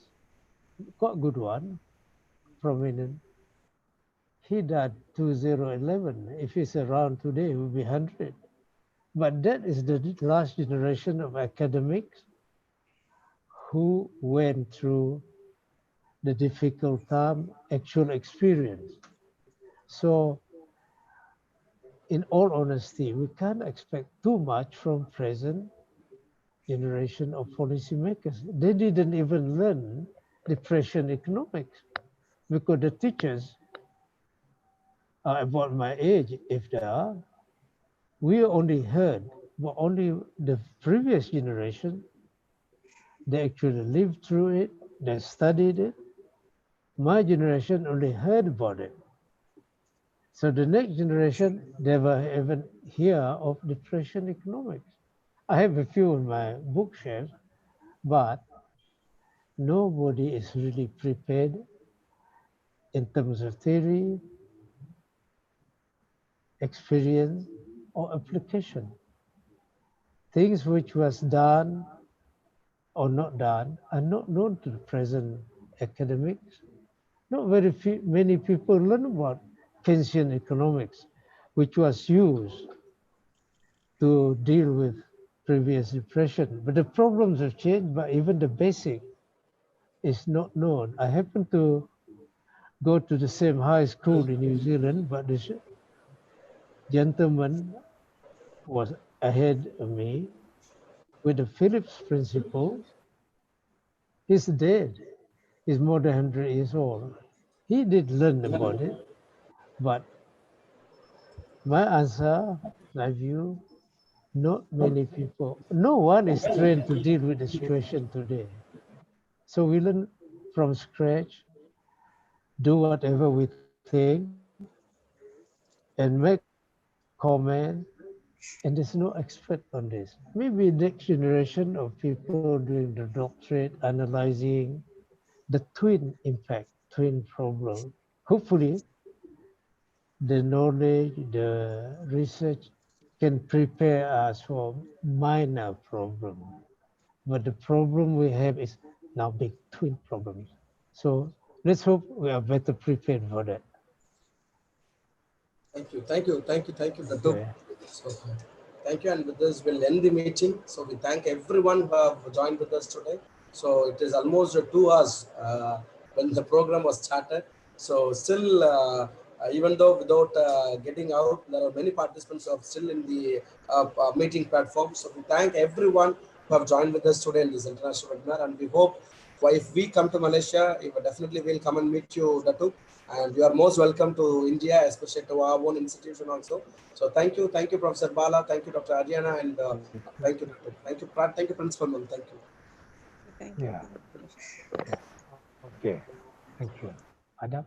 quite good one, prominent, he died 2011. If he's around today, he will be 100. But that is the last generation of academics who went through the difficult time, actual experience. So in all honesty, we can't expect too much from present generation of policymakers. They didn't even learn depression economics because the teachers are about my age, if they are. We only heard, but only the previous generation, they actually lived through it, they studied it. My generation only heard about it. So the next generation never even hear of depression economics. I have a few on my bookshelf, but nobody is really prepared in terms of theory, experience, or application. Things which was done or not done are not known to the present academics. Not very many people learn about Keynesian economics, which was used to deal with previous depression. But the problems have changed, but even the basic is not known. I happen to go to the same high school in New Zealand, but this gentleman was ahead of me with the Phillips principle. He's dead. He's more than 100 years old. He did learn about it, but my answer, my view, not many people, no one is trained to deal with the situation today. So we learn from scratch, do whatever we think, and make comment And there's no expert on this. Maybe next generation of people doing the doctorate analyzing the twin impact, twin problem. Hopefully, the knowledge, the research can prepare us for minor problem. But the problem we have is now big twin problems. So let's hope we are better prepared for that. Thank you, Datuk. Okay. So, thank you, and with this we'll end the meeting. So we thank everyone who have joined with us today. So it is almost 2 hours when the program was started. So still, even though without getting out, there are many participants who are still in the meeting platform. So we thank everyone who have joined with us today in this international webinar, and we hope if we come to Malaysia, definitely we'll come and meet you, Datuk. And you are most welcome to India, especially to our own institution also. So thank you, Professor Bala, thank you, Dr. Ariana, and thank you, Dr. Thank you, Principal Ma'am. Thank you. Thank you. Yeah. Okay. Thank you. Adam.